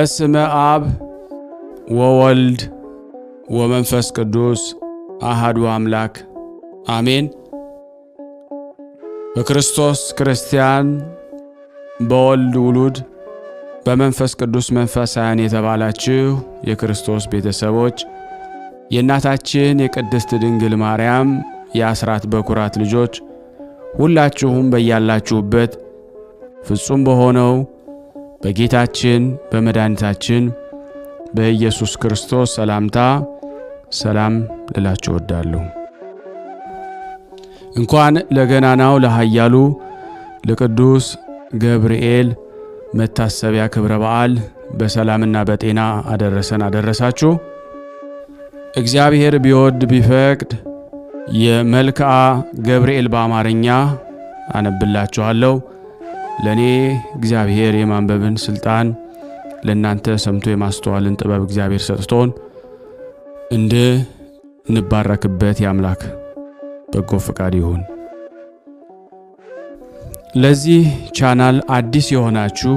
በስመ አብ ወወልድ ወመንፈስ ቅዱስ አሐዱ አምላክ አሜን። በክርስቶስ ክርስቲያን በወልድ ውሉድ በመንፈስ ቅዱስ መንፈሳውያን የተባላችሁ የክርስቶስ ቤተሰቦች የእናታችን የቅድስት ድንግል ማርያም የአስራት በኩራት ልጆች ሁላችሁም በያላችሁበት ፍጹም በሆነው በጌታችን በመድኃኒታችን በኢየሱስ ክርስቶስ ሰላምታ ሰላም ልላችሁ እወዳለሁ። እንኳን ለገናናው ለኃያሉ ለቅዱስ ገብርኤል መታሰቢያ ክብረ በዓል በሰላምና በጤና አደረሰን አደረሳችሁ። እግዚአብሔር ቢወድ ቢፈቅድ የመልክዓ ገብርኤል በአማርኛ አነብላችኋለሁ። ለኔ እግዚአብሔር የማንበብን ስልጣን ለናንተ ሰምቶ የማስተዋልን ጥበብ እግዚአብሔር ሰጥቶን እንድንባረክበት የአምላክ በጎ ፈቃድ ይሁን። ለዚህ ቻናል አዲስ የሆናችሁ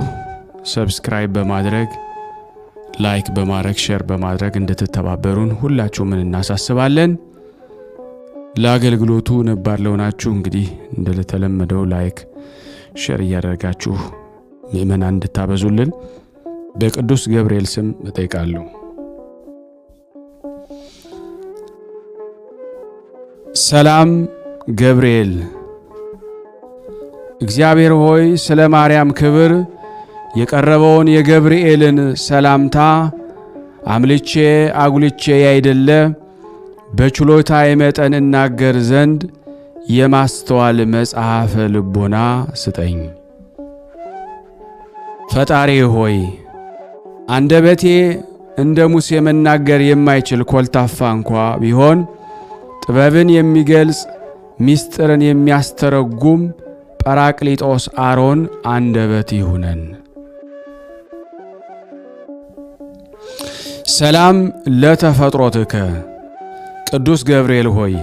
ሰብስክራይብ በማድረግ ላይክ በማድረግ ሼር በማድረግ እንድትተባበሩን ሁላችሁም እናሳስባለን። ለአገልግሎቱ ነባር ለሆናችሁ እንግዲህ እንደተለመደው ላይክ ሼር እያደረጋችሁ ምእመናን እንድታበዙልን በቅዱስ ገብርኤል ስም እጠይቃለሁ። ሰላም ገብርኤል። እግዚአብሔር ሆይ ስለ ማርያም ክብር የቀረበውን የገብርኤልን ሰላምታ አምልቼ አጉልቼ ያይደለ በችሎታ የመጠን እናገር ዘንድ የማስተዋል መጽሐፍ ልቦና ስጠኝ። ፈጣሪ ሆይ አንደበቴ እንደ ሙሴ መናገር የማይችል ኮልታፋ እንኳ ቢሆን ጥበብን የሚገልጽ ምስጢርን የሚያስተረጉም ጰራቅሊጦስ አሮን አንደበት ይሁነን። ሰላም ለተፈጥሮትከ ቅዱስ ገብርኤል ሆይ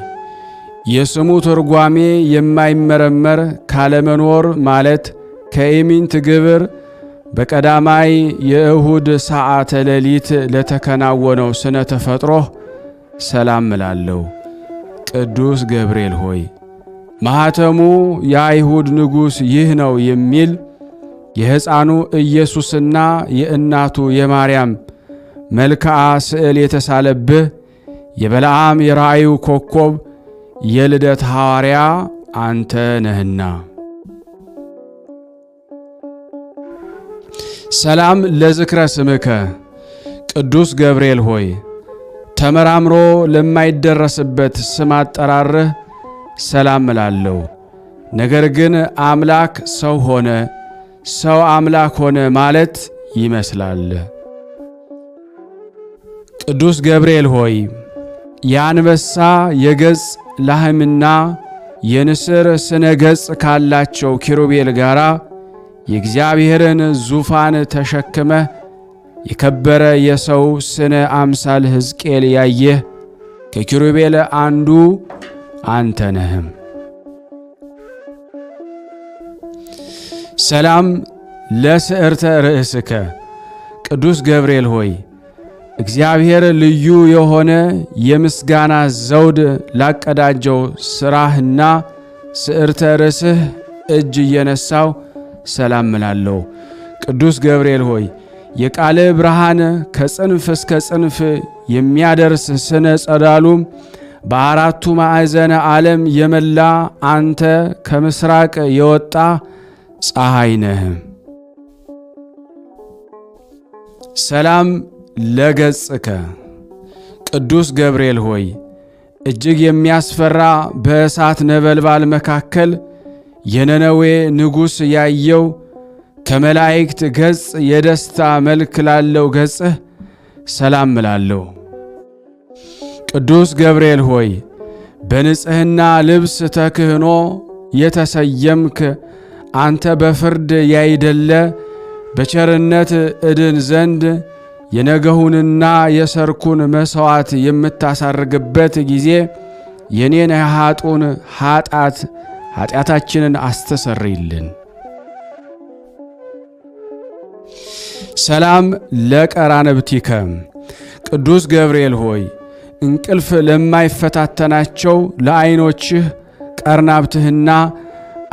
የስሙ ትርጓሜ የማይመረመር ካለመኖር ማለት ከኢሚንት ግብር በቀዳማይ የእሁድ ሰዓተ ሌሊት ለተከናወነው ስነ ተፈጥሮ ሰላም እላለሁ። ቅዱስ ገብርኤል ሆይ ማኅተሙ የአይሁድ ንጉሥ ይህ ነው የሚል የሕፃኑ ኢየሱስና የእናቱ የማርያም መልክዓ ስዕል የተሳለብህ የበለዓም የራእዩ ኮከብ የልደት ሐዋርያ አንተ ነህና። ሰላም ለዝክረ ስምከ ቅዱስ ገብርኤል ሆይ ተመራምሮ ለማይደረስበት ስም አጠራርህ ሰላም እላለሁ። ነገር ግን አምላክ ሰው ሆነ፣ ሰው አምላክ ሆነ ማለት ይመስላል። ቅዱስ ገብርኤል ሆይ የአንበሳ የገጽ ላህምና የንስር ስነ ገጽ ካላቸው ኪሩቤል ጋራ የእግዚአብሔርን ዙፋን ተሸክመህ የከበረ የሰው ስነ አምሳል ሕዝቅኤል ያየህ ከኪሩቤል አንዱ አንተ ነህም። ሰላም ለስዕርተ ርእስከ ቅዱስ ገብርኤል ሆይ እግዚአብሔር ልዩ የሆነ የምስጋና ዘውድ ላቀዳጀው ሥራህና ስዕርተ ርእስህ እጅ እየነሳው ሰላም እላለሁ። ቅዱስ ገብርኤል ሆይ የቃል ብርሃን ከጽንፍ እስከ ጽንፍ የሚያደርስ ስነ ጸዳሉም በአራቱ ማዕዘነ ዓለም የመላ አንተ ከምስራቅ የወጣ ፀሐይ ነህ። ሰላም ለገጽከ ቅዱስ ገብርኤል ሆይ እጅግ የሚያስፈራ በእሳት ነበልባል መካከል የነነዌ ንጉሥ ያየው ከመላእክት ገጽ የደስታ መልክ ላለው ገጽህ ሰላም እላለሁ። ቅዱስ ገብርኤል ሆይ በንጽሕና ልብስ ተክህኖ የተሰየምክ አንተ በፍርድ ያይደለ በቸርነት እድን ዘንድ የነገሁንና የሰርኩን መሥዋዕት የምታሳርግበት ጊዜ የኔን ኃጡን ኃጢአታችንን አስተሰርይልን። ሰላም ለቀራንብቲከ ቅዱስ ገብርኤል ሆይ እንቅልፍ ለማይፈታተናቸው ለዓይኖችህ ቀርናብትህና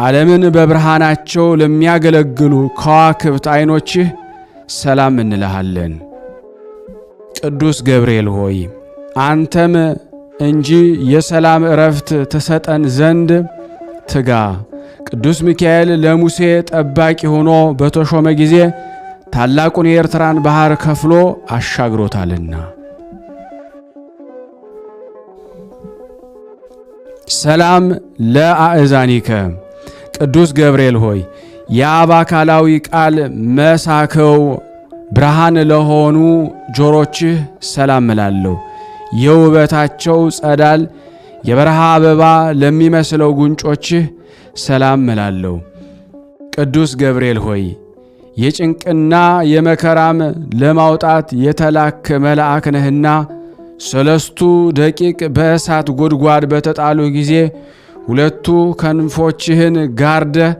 ዓለምን በብርሃናቸው ለሚያገለግሉ ከዋክብት ዓይኖችህ ሰላም እንልሃለን። ቅዱስ ገብርኤል ሆይ አንተም እንጂ የሰላም ዕረፍት ትሰጠን ዘንድ ትጋ። ቅዱስ ሚካኤል ለሙሴ ጠባቂ ሆኖ በተሾመ ጊዜ ታላቁን የኤርትራን ባህር ከፍሎ አሻግሮታልና። ሰላም ለአእዛኒከ ቅዱስ ገብርኤል ሆይ የአብ አካላዊ ቃል መሳከው ብርሃን ለሆኑ ጆሮችህ ሰላም እላለሁ። የውበታቸው ጸዳል የበረሃ አበባ ለሚመስለው ጉንጮችህ ሰላም እላለሁ። ቅዱስ ገብርኤል ሆይ የጭንቅና የመከራም ለማውጣት የተላክ መልአክ ነህና 3 ደቂቅ በእሳት ጉድጓድ በተጣሉ ጊዜ 2 ክንፎችህን ጋርደህ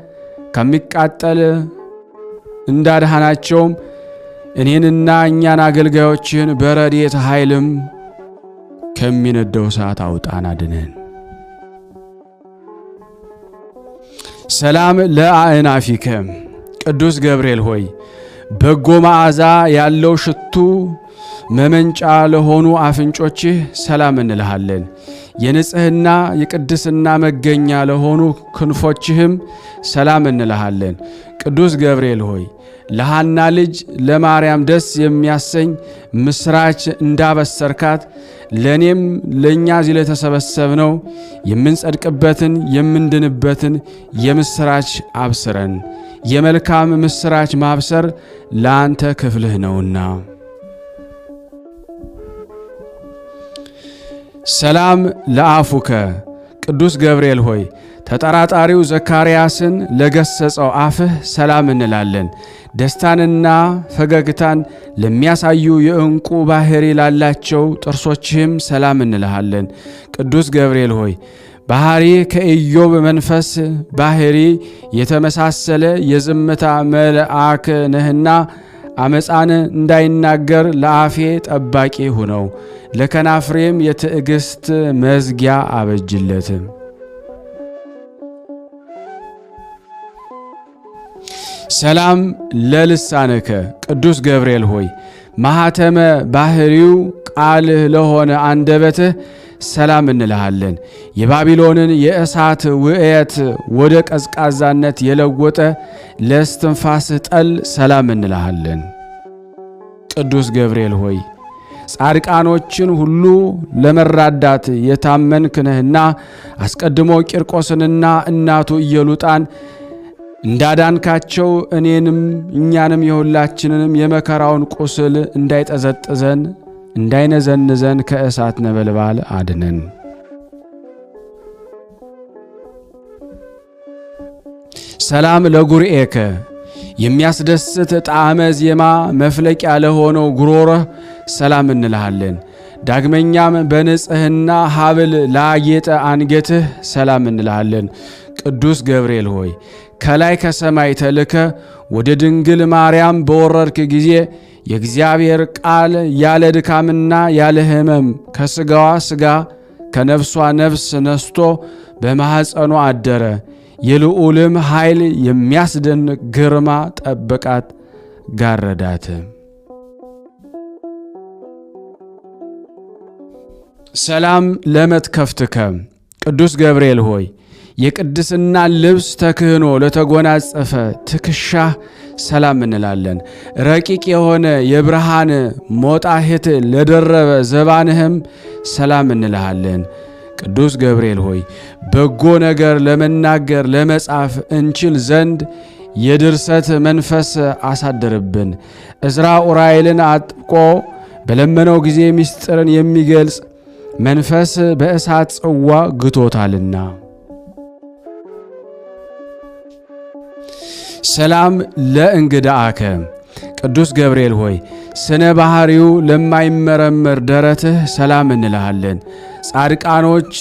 ከሚቃጠል እንዳድሃናቸውም እኔንና እኛን አገልጋዮችህን በረድኤት ኃይልም ከሚነደው እሳት አውጣን አድነን። ሰላም ለአእናፊከ ቅዱስ ገብርኤል ሆይ በጎ መዓዛ ያለው ሽቱ መመንጫ ለሆኑ አፍንጮችህ ሰላም እንልሃለን። የንጽሕና የቅድስና መገኛ ለሆኑ ክንፎችህም ሰላም እንልሃለን። ቅዱስ ገብርኤል ሆይ ለሐና ልጅ ለማርያም ደስ የሚያሰኝ ምስራች እንዳበሰርካት ለእኔም ለእኛ እዚህ ለተሰበሰብነው የምንጸድቅበትን የምንድንበትን የምስራች አብስረን። የመልካም ምስራች ማብሰር ለአንተ ክፍልህ ነውና። ሰላም ለአፉከ ቅዱስ ገብርኤል ሆይ ተጠራጣሪው ዘካርያስን ለገሰጸው አፍህ ሰላም እንላለን። ደስታንና ፈገግታን ለሚያሳዩ የዕንቁ ባህሪ ላላቸው ጥርሶችህም ሰላም እንልሃለን። ቅዱስ ገብርኤል ሆይ ባህሪ ከኢዮብ መንፈስ ባህሪ የተመሳሰለ የዝምታ መልአክ ነህና አመፃን እንዳይናገር ለአፌ ጠባቂ ሁነው፣ ለከናፍሬም የትዕግስት መዝጊያ አበጅለት። ሰላም ለልሳንከ ቅዱስ ገብርኤል ሆይ ማኅተመ ባህሪው ቃልህ ለሆነ አንደበትህ ሰላም እንልሃለን። የባቢሎንን የእሳት ውዕየት ወደ ቀዝቃዛነት የለወጠ ለእስትንፋስህ ጠል ሰላም እንልሃለን። ቅዱስ ገብርኤል ሆይ ጻድቃኖችን ሁሉ ለመራዳት የታመንክ ነህና አስቀድሞ ቂርቆስንና እናቱ ኢየሉጣን እንዳዳንካቸው እኔንም እኛንም የሁላችንንም የመከራውን ቁስል እንዳይጠዘጥዘን እንዳይነዘንዘን ከእሳት ነበልባል አድነን። ሰላም ለጉርኤከ የሚያስደስት ጣዕመ ዜማ መፍለቂያ ለሆነው ጉሮሮህ ሰላም እንልሃለን። ዳግመኛም በንጽሕና ሀብል ላጌጠ አንገትህ ሰላም እንልሃለን። ቅዱስ ገብርኤል ሆይ ከላይ ከሰማይ ተልከ ወደ ድንግል ማርያም በወረድክ ጊዜ የእግዚአብሔር ቃል ያለ ድካምና ያለ ሕመም ከሥጋዋ ሥጋ ከነፍሷ ነፍስ ነስቶ በማኅፀኗ አደረ። የልዑልም ኃይል የሚያስደንቅ ግርማ ጠበቃት ጋረዳት። ሰላም ለመትከፍትከ ቅዱስ ገብርኤል ሆይ የቅድስና ልብስ ተክህኖ ለተጎናጸፈ ትከሻህ ሰላም እንላለን። ረቂቅ የሆነ የብርሃን ሞጣሄት ለደረበ ዘባንህም ሰላም እንልሃለን። ቅዱስ ገብርኤል ሆይ በጎ ነገር ለመናገር ለመጻፍ እንችል ዘንድ የድርሰት መንፈስ አሳደርብን። ዕዝራ ኡራኤልን አጥብቆ በለመነው ጊዜ ምስጢርን የሚገልጽ መንፈስ በእሳት ጽዋ ግቶታልና። ሰላም ለእንግዳአከ ቅዱስ ገብርኤል ሆይ ስነ ባህሪው ለማይመረመር ደረትህ ሰላም እንልሃለን። ጻድቃኖች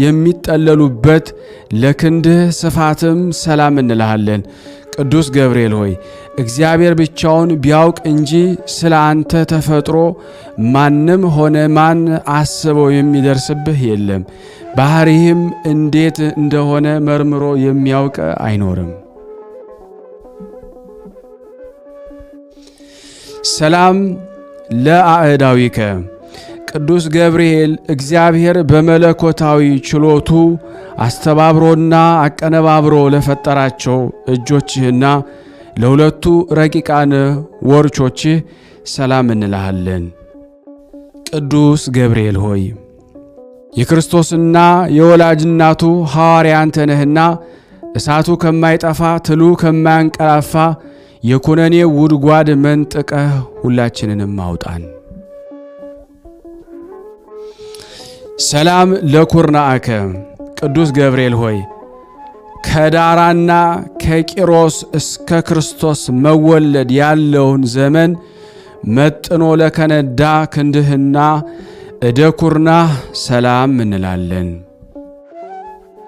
የሚጠለሉበት ለክንድህ ስፋትም ሰላም እንልሃለን። ቅዱስ ገብርኤል ሆይ እግዚአብሔር ብቻውን ቢያውቅ እንጂ ስለ አንተ ተፈጥሮ ማንም ሆነ ማን አስበው የሚደርስብህ የለም። ባህሪህም እንዴት እንደሆነ መርምሮ የሚያውቅ አይኖርም። ሰላም ለአእዳዊከ ቅዱስ ገብርኤል እግዚአብሔር በመለኮታዊ ችሎቱ አስተባብሮና አቀነባብሮ ለፈጠራቸው እጆችህና ለሁለቱ ረቂቃን ወርቾችህ ሰላም እንልሃለን። ቅዱስ ገብርኤል ሆይ የክርስቶስና የወላጅናቱ ሐዋርያ አንተ ነህና እሳቱ ከማይጠፋ ትሉ ከማያንቀላፋ የኩነኔ ጉድጓድ መንጥቀህ ሁላችንንም አውጣን። ሰላም ለኩርናአከ ቅዱስ ገብርኤል ሆይ ከዳራና ከቂሮስ እስከ ክርስቶስ መወለድ ያለውን ዘመን መጥኖ ለከነዳ ክንድህና እደ ኩርናህ ሰላም እንላለን።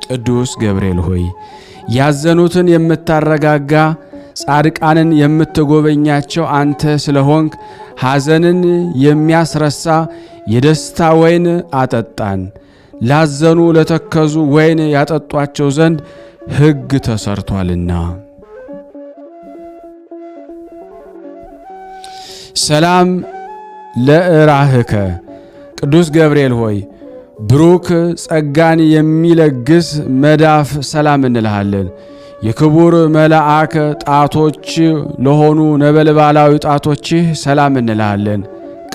ቅዱስ ገብርኤል ሆይ ያዘኑትን የምታረጋጋ ጻድቃንን የምትጎበኛቸው አንተ ስለሆንክ ሐዘንን የሚያስረሳ የደስታ ወይን አጠጣን። ላዘኑ ለተከዙ ወይን ያጠጧቸው ዘንድ ሕግ ተሰርቷልና። ሰላም ለእራህከ ቅዱስ ገብርኤል ሆይ ብሩክ ጸጋን የሚለግስ መዳፍ ሰላም እንልሃለን። የክቡር መልአክ ጣቶች ለሆኑ ነበልባላዊ ጣቶችህ ሰላም እንልሃለን።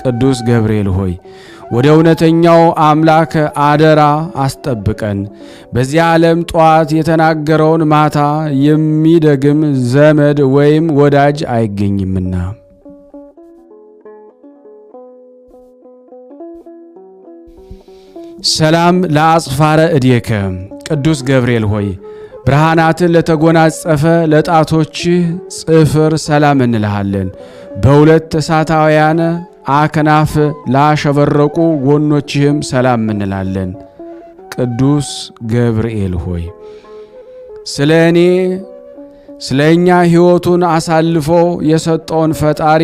ቅዱስ ገብርኤል ሆይ ወደ እውነተኛው አምላክ አደራ አስጠብቀን። በዚህ ዓለም ጠዋት የተናገረውን ማታ የሚደግም ዘመድ ወይም ወዳጅ አይገኝምና። ሰላም ለአጽፋረ እዴከ ቅዱስ ገብርኤል ሆይ ብርሃናትን ለተጎናጸፈ ለጣቶችህ ጽፍር ሰላም እንልሃለን። በሁለት እሳታውያን አክናፍ ላሸበረቁ ጎኖችህም ሰላም እንላለን። ቅዱስ ገብርኤል ሆይ ስለ እኛ ሕይወቱን አሳልፎ የሰጠውን ፈጣሪ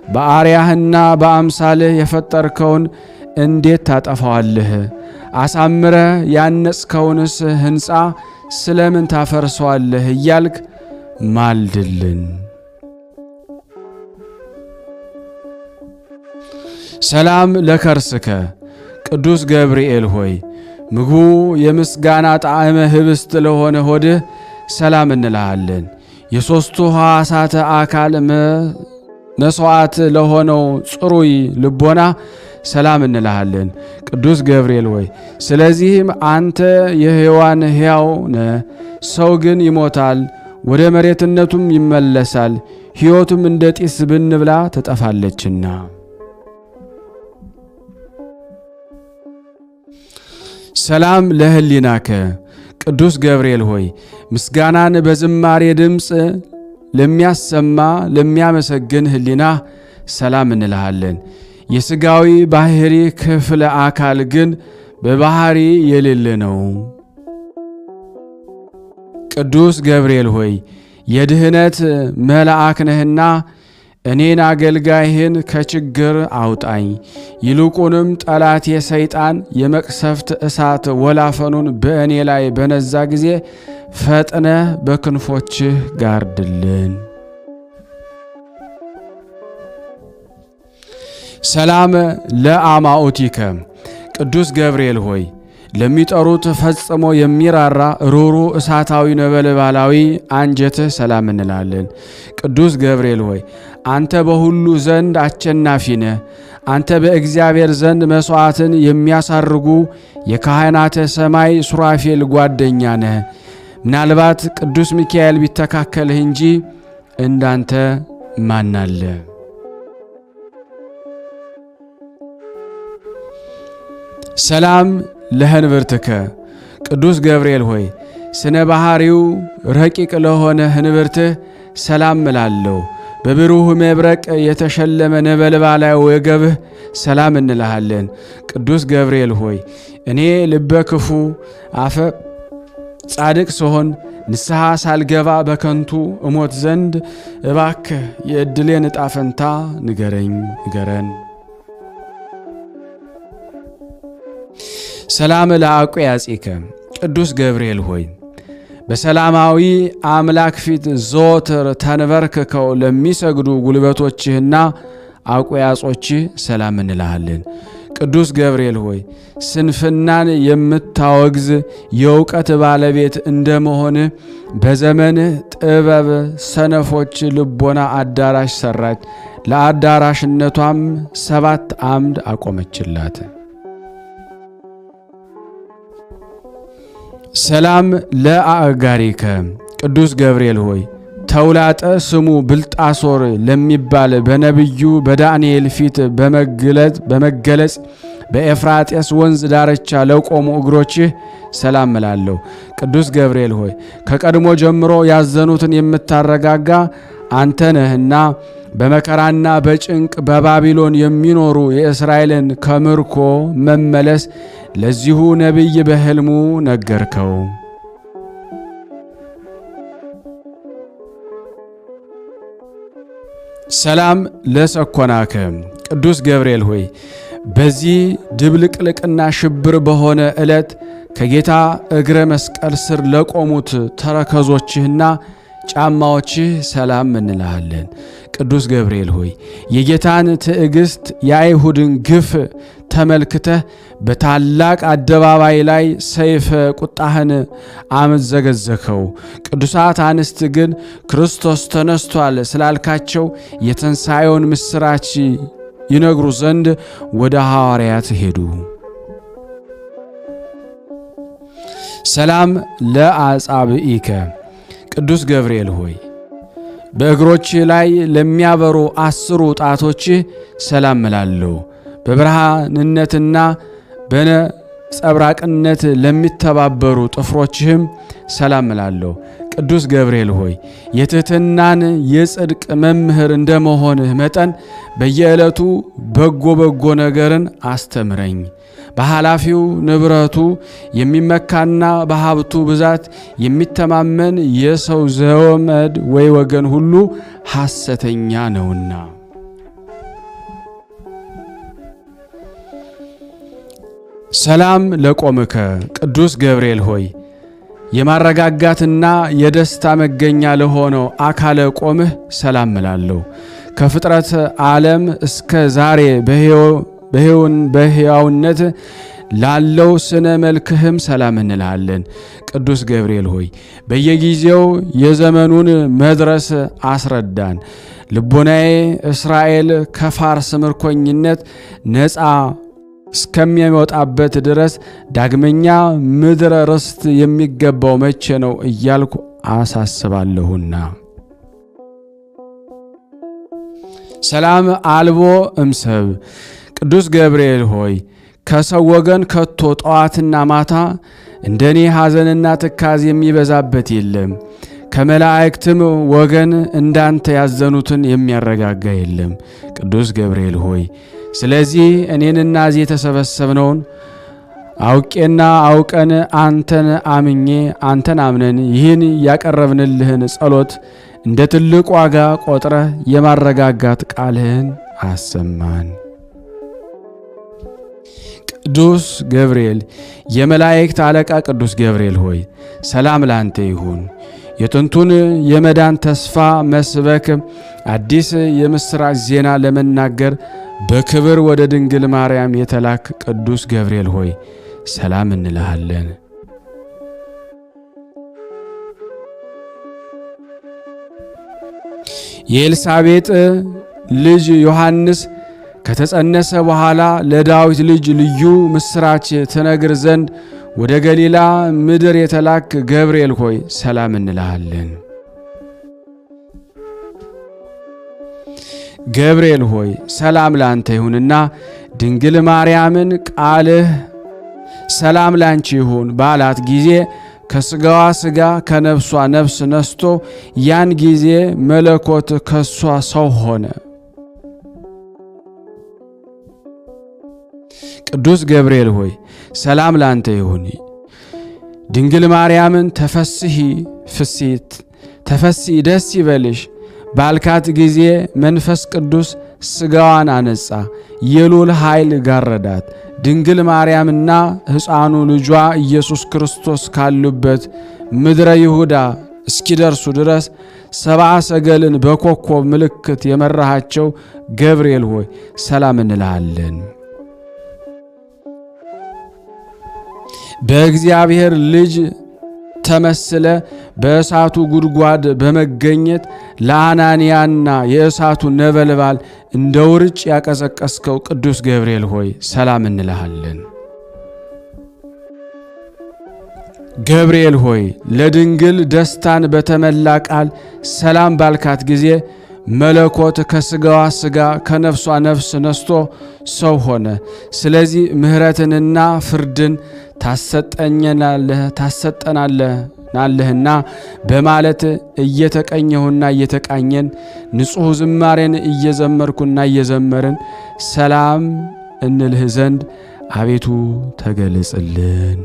በአርያህና በአምሳልህ የፈጠርከውን እንዴት ታጠፋዋለህ? አሳምረህ ያነጽከውንስ ሕንፃ ስለምን ታፈርሰዋለህ? እያልክ ማልድልን። ሰላም ለከርስከ ቅዱስ ገብርኤል ሆይ ምግቡ የምስጋና ጣዕመ ህብስት ለሆነ ሆድህ ሰላም እንልሃለን። የሦስቱ ሕዋሳተ አካል መሥዋዕት ለሆነው ጽሩይ ልቦና ሰላም እንልሃለን። ቅዱስ ገብርኤል ሆይ ስለዚህም አንተ የሕያዋን ሕያው ነህ፣ ሰው ግን ይሞታል፣ ወደ መሬትነቱም ይመለሳል፣ ሕይወቱም እንደ ጢስ ብንብላ ትጠፋለችና። ሰላም ለህሊናከ ቅዱስ ገብርኤል ሆይ ምስጋናን በዝማሬ ድምፅ ለሚያሰማ ለሚያመሰግን ህሊና ሰላም እንልሃለን። የሥጋዊ ባህሪ ክፍለ አካል ግን በባህሪ የሌለ ነው። ቅዱስ ገብርኤል ሆይ የድህነት መልአክ ነህና እኔን አገልጋይህን ከችግር አውጣኝ። ይልቁንም ጠላቴ ሰይጣን የመቅሰፍት እሳት ወላፈኑን በእኔ ላይ በነዛ ጊዜ ፈጥነህ በክንፎችህ ጋርድልን። ሰላም ለአማኦቲከ ቅዱስ ገብርኤል ሆይ ለሚጠሩት ፈጽሞ የሚራራ ሩሩ እሳታዊ ነበልባላዊ አንጀትህ ሰላም እንላለን። ቅዱስ ገብርኤል ሆይ አንተ በሁሉ ዘንድ አሸናፊ ነህ። አንተ በእግዚአብሔር ዘንድ መሥዋዕትን የሚያሳርጉ የካህናተ ሰማይ ሱራፌል ጓደኛ ነህ። ምናልባት ቅዱስ ሚካኤል ቢተካከልህ እንጂ እንዳንተ ማን አለ? ሰላም ለህንብርትከ ቅዱስ ገብርኤል ሆይ ስነ ባህሪው ረቂቅ ለሆነ ህንብርትህ ሰላም እላለሁ። በብሩህ መብረቅ የተሸለመ ነበልባላዊ ወገብህ ሰላም እንልሃለን። ቅዱስ ገብርኤል ሆይ እኔ ልበ ክፉ አፈ ጻድቅ ስሆን ንስሐ ሳልገባ በከንቱ እሞት ዘንድ እባክህ የዕድሌን ዕጣ ፈንታ ንገረን። ሰላም ለአቁያጺከ ቅዱስ ገብርኤል ሆይ በሰላማዊ አምላክ ፊት ዘወትር ተንበርክከው ለሚሰግዱ ጉልበቶችህና አቁያጾችህ ሰላም እንልሃለን። ቅዱስ ገብርኤል ሆይ ስንፍናን የምታወግዝ የእውቀት ባለቤት እንደመሆንህ በዘመንህ ጥበብ ሰነፎች ልቦና አዳራሽ ሰራች፣ ለአዳራሽነቷም 7 አምድ አቆመችላት። ሰላም ለአጋሪከ ቅዱስ ገብርኤል ሆይ ተውላጠ ስሙ ብልጣሶር ለሚባል በነቢዩ በዳንኤል ፊት በመገለጽ በኤፍራጤስ ወንዝ ዳርቻ ለቆሙ እግሮችህ ሰላም እላለሁ። ቅዱስ ገብርኤል ሆይ ከቀድሞ ጀምሮ ያዘኑትን የምታረጋጋ አንተ ነህና በመከራና በጭንቅ በባቢሎን የሚኖሩ የእስራኤልን ከምርኮ መመለስ ለዚሁ ነቢይ በሕልሙ ነገርከው። ሰላም ለሰኮናከ ቅዱስ ገብርኤል ሆይ በዚህ ድብልቅልቅና ሽብር በሆነ ዕለት ከጌታ እግረ መስቀል ስር ለቆሙት ተረከዞችህና ጫማዎችህ ሰላም እንልሃለን። ቅዱስ ገብርኤል ሆይ የጌታን ትዕግስት የአይሁድን ግፍ ተመልክተህ በታላቅ አደባባይ ላይ ሰይፈ ቁጣህን አመዘገዘከው። ቅዱሳት አንስት ግን ክርስቶስ ተነስቷል ስላልካቸው የትንሣኤውን ምስራች ይነግሩ ዘንድ ወደ ሐዋርያት ሄዱ። ሰላም ለአጻብኢከ ቅዱስ ገብርኤል ሆይ በእግሮች ላይ ለሚያበሩ 10 ጣቶችህ ሰላም እላለሁ። በብርሃንነትና በነጸብራቅነት ለሚተባበሩ ጥፍሮችህም ሰላም እላለሁ። ቅዱስ ገብርኤል ሆይ የትሕትናን የጽድቅ መምህር እንደመሆንህ መጠን በየዕለቱ በጎ ነገርን አስተምረኝ። በኃላፊው ንብረቱ የሚመካና በሀብቱ ብዛት የሚተማመን የሰው ዘመድ ወይ ወገን ሁሉ ሐሰተኛ ነውና። ሰላም ለቆምከ ቅዱስ ገብርኤል ሆይ የማረጋጋትና የደስታ መገኛ ለሆነው አካለ ቆምህ ሰላም እላለሁ። ከፍጥረት ዓለም እስከ ዛሬ በሕያውነት ላለው ስነ መልክህም ሰላም እንልሃለን። ቅዱስ ገብርኤል ሆይ በየጊዜው የዘመኑን መድረስ አስረዳን። ልቦናዬ እስራኤል ከፋርስ ምርኮኝነት ነፃ እስከሚወጣበት ድረስ ዳግመኛ ምድረ ርስት የሚገባው መቼ ነው እያልኩ አሳስባለሁና። ሰላም አልቦ እምሰብ ቅዱስ ገብርኤል ሆይ ከሰው ወገን ከቶ ጠዋትና ማታ እንደኔ ሐዘንና ትካዝ የሚበዛበት የለም። ከመላእክትም ወገን እንዳንተ ያዘኑትን የሚያረጋጋ የለም። ቅዱስ ገብርኤል ሆይ ስለዚህ እኔንና እዚህ የተሰበሰብነውን አውቄና አውቀን አንተን አምነን ይህን ያቀረብንልህን ጸሎት እንደ ትልቅ ዋጋ ቆጥረህ የማረጋጋት ቃልህን አሰማን። ቅዱስ ገብርኤል የመላእክት አለቃ ቅዱስ ገብርኤል ሆይ ሰላም ላንተ ይሁን። የጥንቱን የመዳን ተስፋ መስበክ አዲስ የምስራች ዜና ለመናገር በክብር ወደ ድንግል ማርያም የተላክ ቅዱስ ገብርኤል ሆይ ሰላም እንልሃለን። የኤልሳቤጥ ልጅ ዮሐንስ ከተጸነሰ በኋላ ለዳዊት ልጅ ልዩ ምስራች ትነግር ዘንድ ወደ ገሊላ ምድር የተላክ ገብርኤል ሆይ ሰላም እንልሃለን። ገብርኤል ሆይ ሰላም ላንተ ይሁንና ድንግል ማርያምን ቃልህ ሰላም ላንቺ ይሁን ባላት ጊዜ ከስጋዋ ስጋ ከነፍሷ ነፍስ ነስቶ ያን ጊዜ መለኮት ከሷ ሰው ሆነ። ቅዱስ ገብርኤል ሆይ ሰላም ላንተ ይሁን። ድንግል ማርያምን ተፈስሒ ፍሲት ተፈሲ ደስ ይበልሽ ባልካት ጊዜ መንፈስ ቅዱስ ሥጋዋን አነጻ፣ የልዑል ኃይል ጋረዳት። ድንግል ማርያምና ሕፃኑ ልጇ ኢየሱስ ክርስቶስ ካሉበት ምድረ ይሁዳ እስኪደርሱ ድረስ ሰብአ ሰገልን በኮከብ ምልክት የመራሃቸው ገብርኤል ሆይ ሰላም እንልሃለን። በእግዚአብሔር ልጅ ተመስለ በእሳቱ ጉድጓድ በመገኘት ለአናንያና የእሳቱ ነበልባል እንደ ውርጭ ያቀዘቀስከው ቅዱስ ገብርኤል ሆይ ሰላም እንልሃለን። ገብርኤል ሆይ ለድንግል ደስታን በተመላ ቃል ሰላም ባልካት ጊዜ መለኮት ከሥጋዋ ሥጋ ከነፍሷ ነፍስ ነስቶ ሰው ሆነ። ስለዚህ ምሕረትንና ፍርድን ታሰጠናለህና በማለት እየተቀኘሁና እየተቃኘን ንጹሕ ዝማሬን እየዘመርኩና እየዘመርን ሰላም እንልህ ዘንድ አቤቱ ተገለጽልን።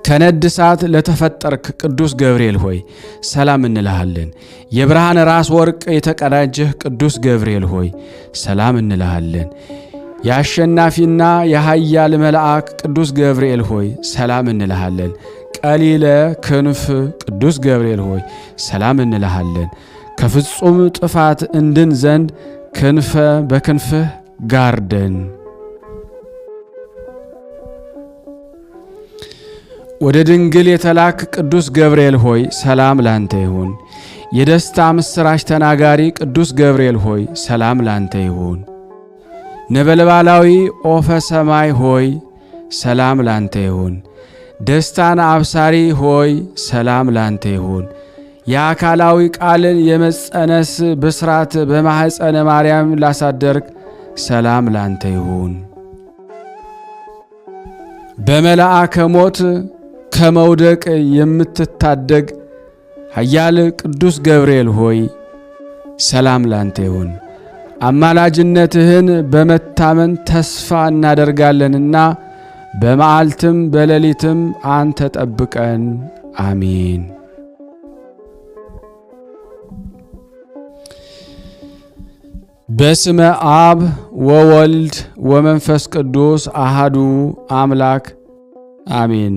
ከነድ እሳት ለተፈጠርክ ቅዱስ ገብርኤል ሆይ ሰላም እንልሃለን። የብርሃን ራስ ወርቅ የተቀዳጀህ ቅዱስ ገብርኤል ሆይ ሰላም እንልሃለን። የአሸናፊና የኃያል መልአክ ቅዱስ ገብርኤል ሆይ ሰላም እንልሃለን። ቀሊለ ክንፍ ቅዱስ ገብርኤል ሆይ ሰላም እንልሃለን። ከፍጹም ጥፋት እንድን ዘንድ በክንፍህ ጋርደን። ወደ ድንግል የተላክ ቅዱስ ገብርኤል ሆይ ሰላም ላንተ ይሁን። የደስታ ምስራች ተናጋሪ ቅዱስ ገብርኤል ሆይ ሰላም ላንተ ይሁን። ነበልባላዊ ኦፈ ሰማይ ሆይ ሰላም ላንተ ይሁን። ደስታን አብሳሪ ሆይ ሰላም ላንተ ይሁን። የአካላዊ ቃልን የመጸነስ ብስራት በማኅፀነ ማርያም ላሳደርክ ሰላም ላንተ ይሁን። በመልአከ ሞት ከመውደቅ የምትታደግ ኃያል ቅዱስ ገብርኤል ሆይ ሰላም ላንተ ይሁን። አማላጅነትህን በመታመን ተስፋ እናደርጋለንና በመዓልትም በሌሊትም አንተ ጠብቀን። አሜን። በስመ አብ ወወልድ ወመንፈስ ቅዱስ አሃዱ አምላክ አሜን።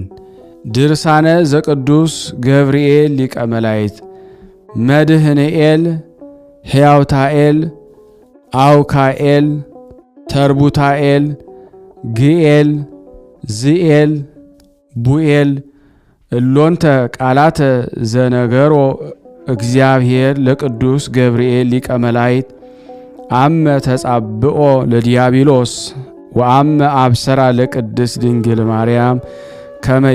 ድርሳነ ዘቅዱስ ገብርኤል ሊቀ መላእክት መድህንኤል ሕያውታኤል አውካኤል ተርቡታኤል ግኤል ዝኤል ቡኤል እሎንተ ቃላተ ዘነገሮ እግዚአብሔር ለቅዱስ ገብርኤል ሊቀ መላእክት አመ ተጻብኦ ለዲያብሎስ ወአመ አብሰራ ለቅድስት ድንግል ማርያም ከመ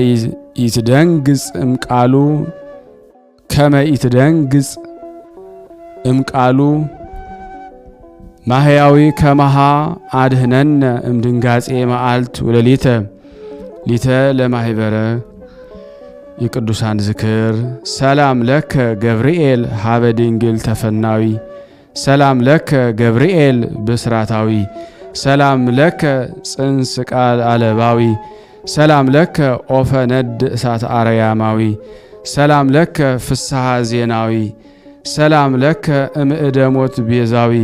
ይትደንግጽ እምቃሉ ማህያዊ ከመሃ አድህነነ እምድንጋጼ መዓልት ወለሊተ ሊተ ለማህበረ የቅዱሳን ዝክር። ሰላም ለከ ገብርኤል ሀበ ድንግል ተፈናዊ ሰላም ለከ ገብርኤል ብስራታዊ ሰላም ለከ ጽንስ ቃል አለባዊ ሰላም ለከ ኦፈ ነድ እሳት አርያማዊ ሰላም ለከ ፍስሐ ዜናዊ ሰላም ለከ እምእደ ሞት ቤዛዊ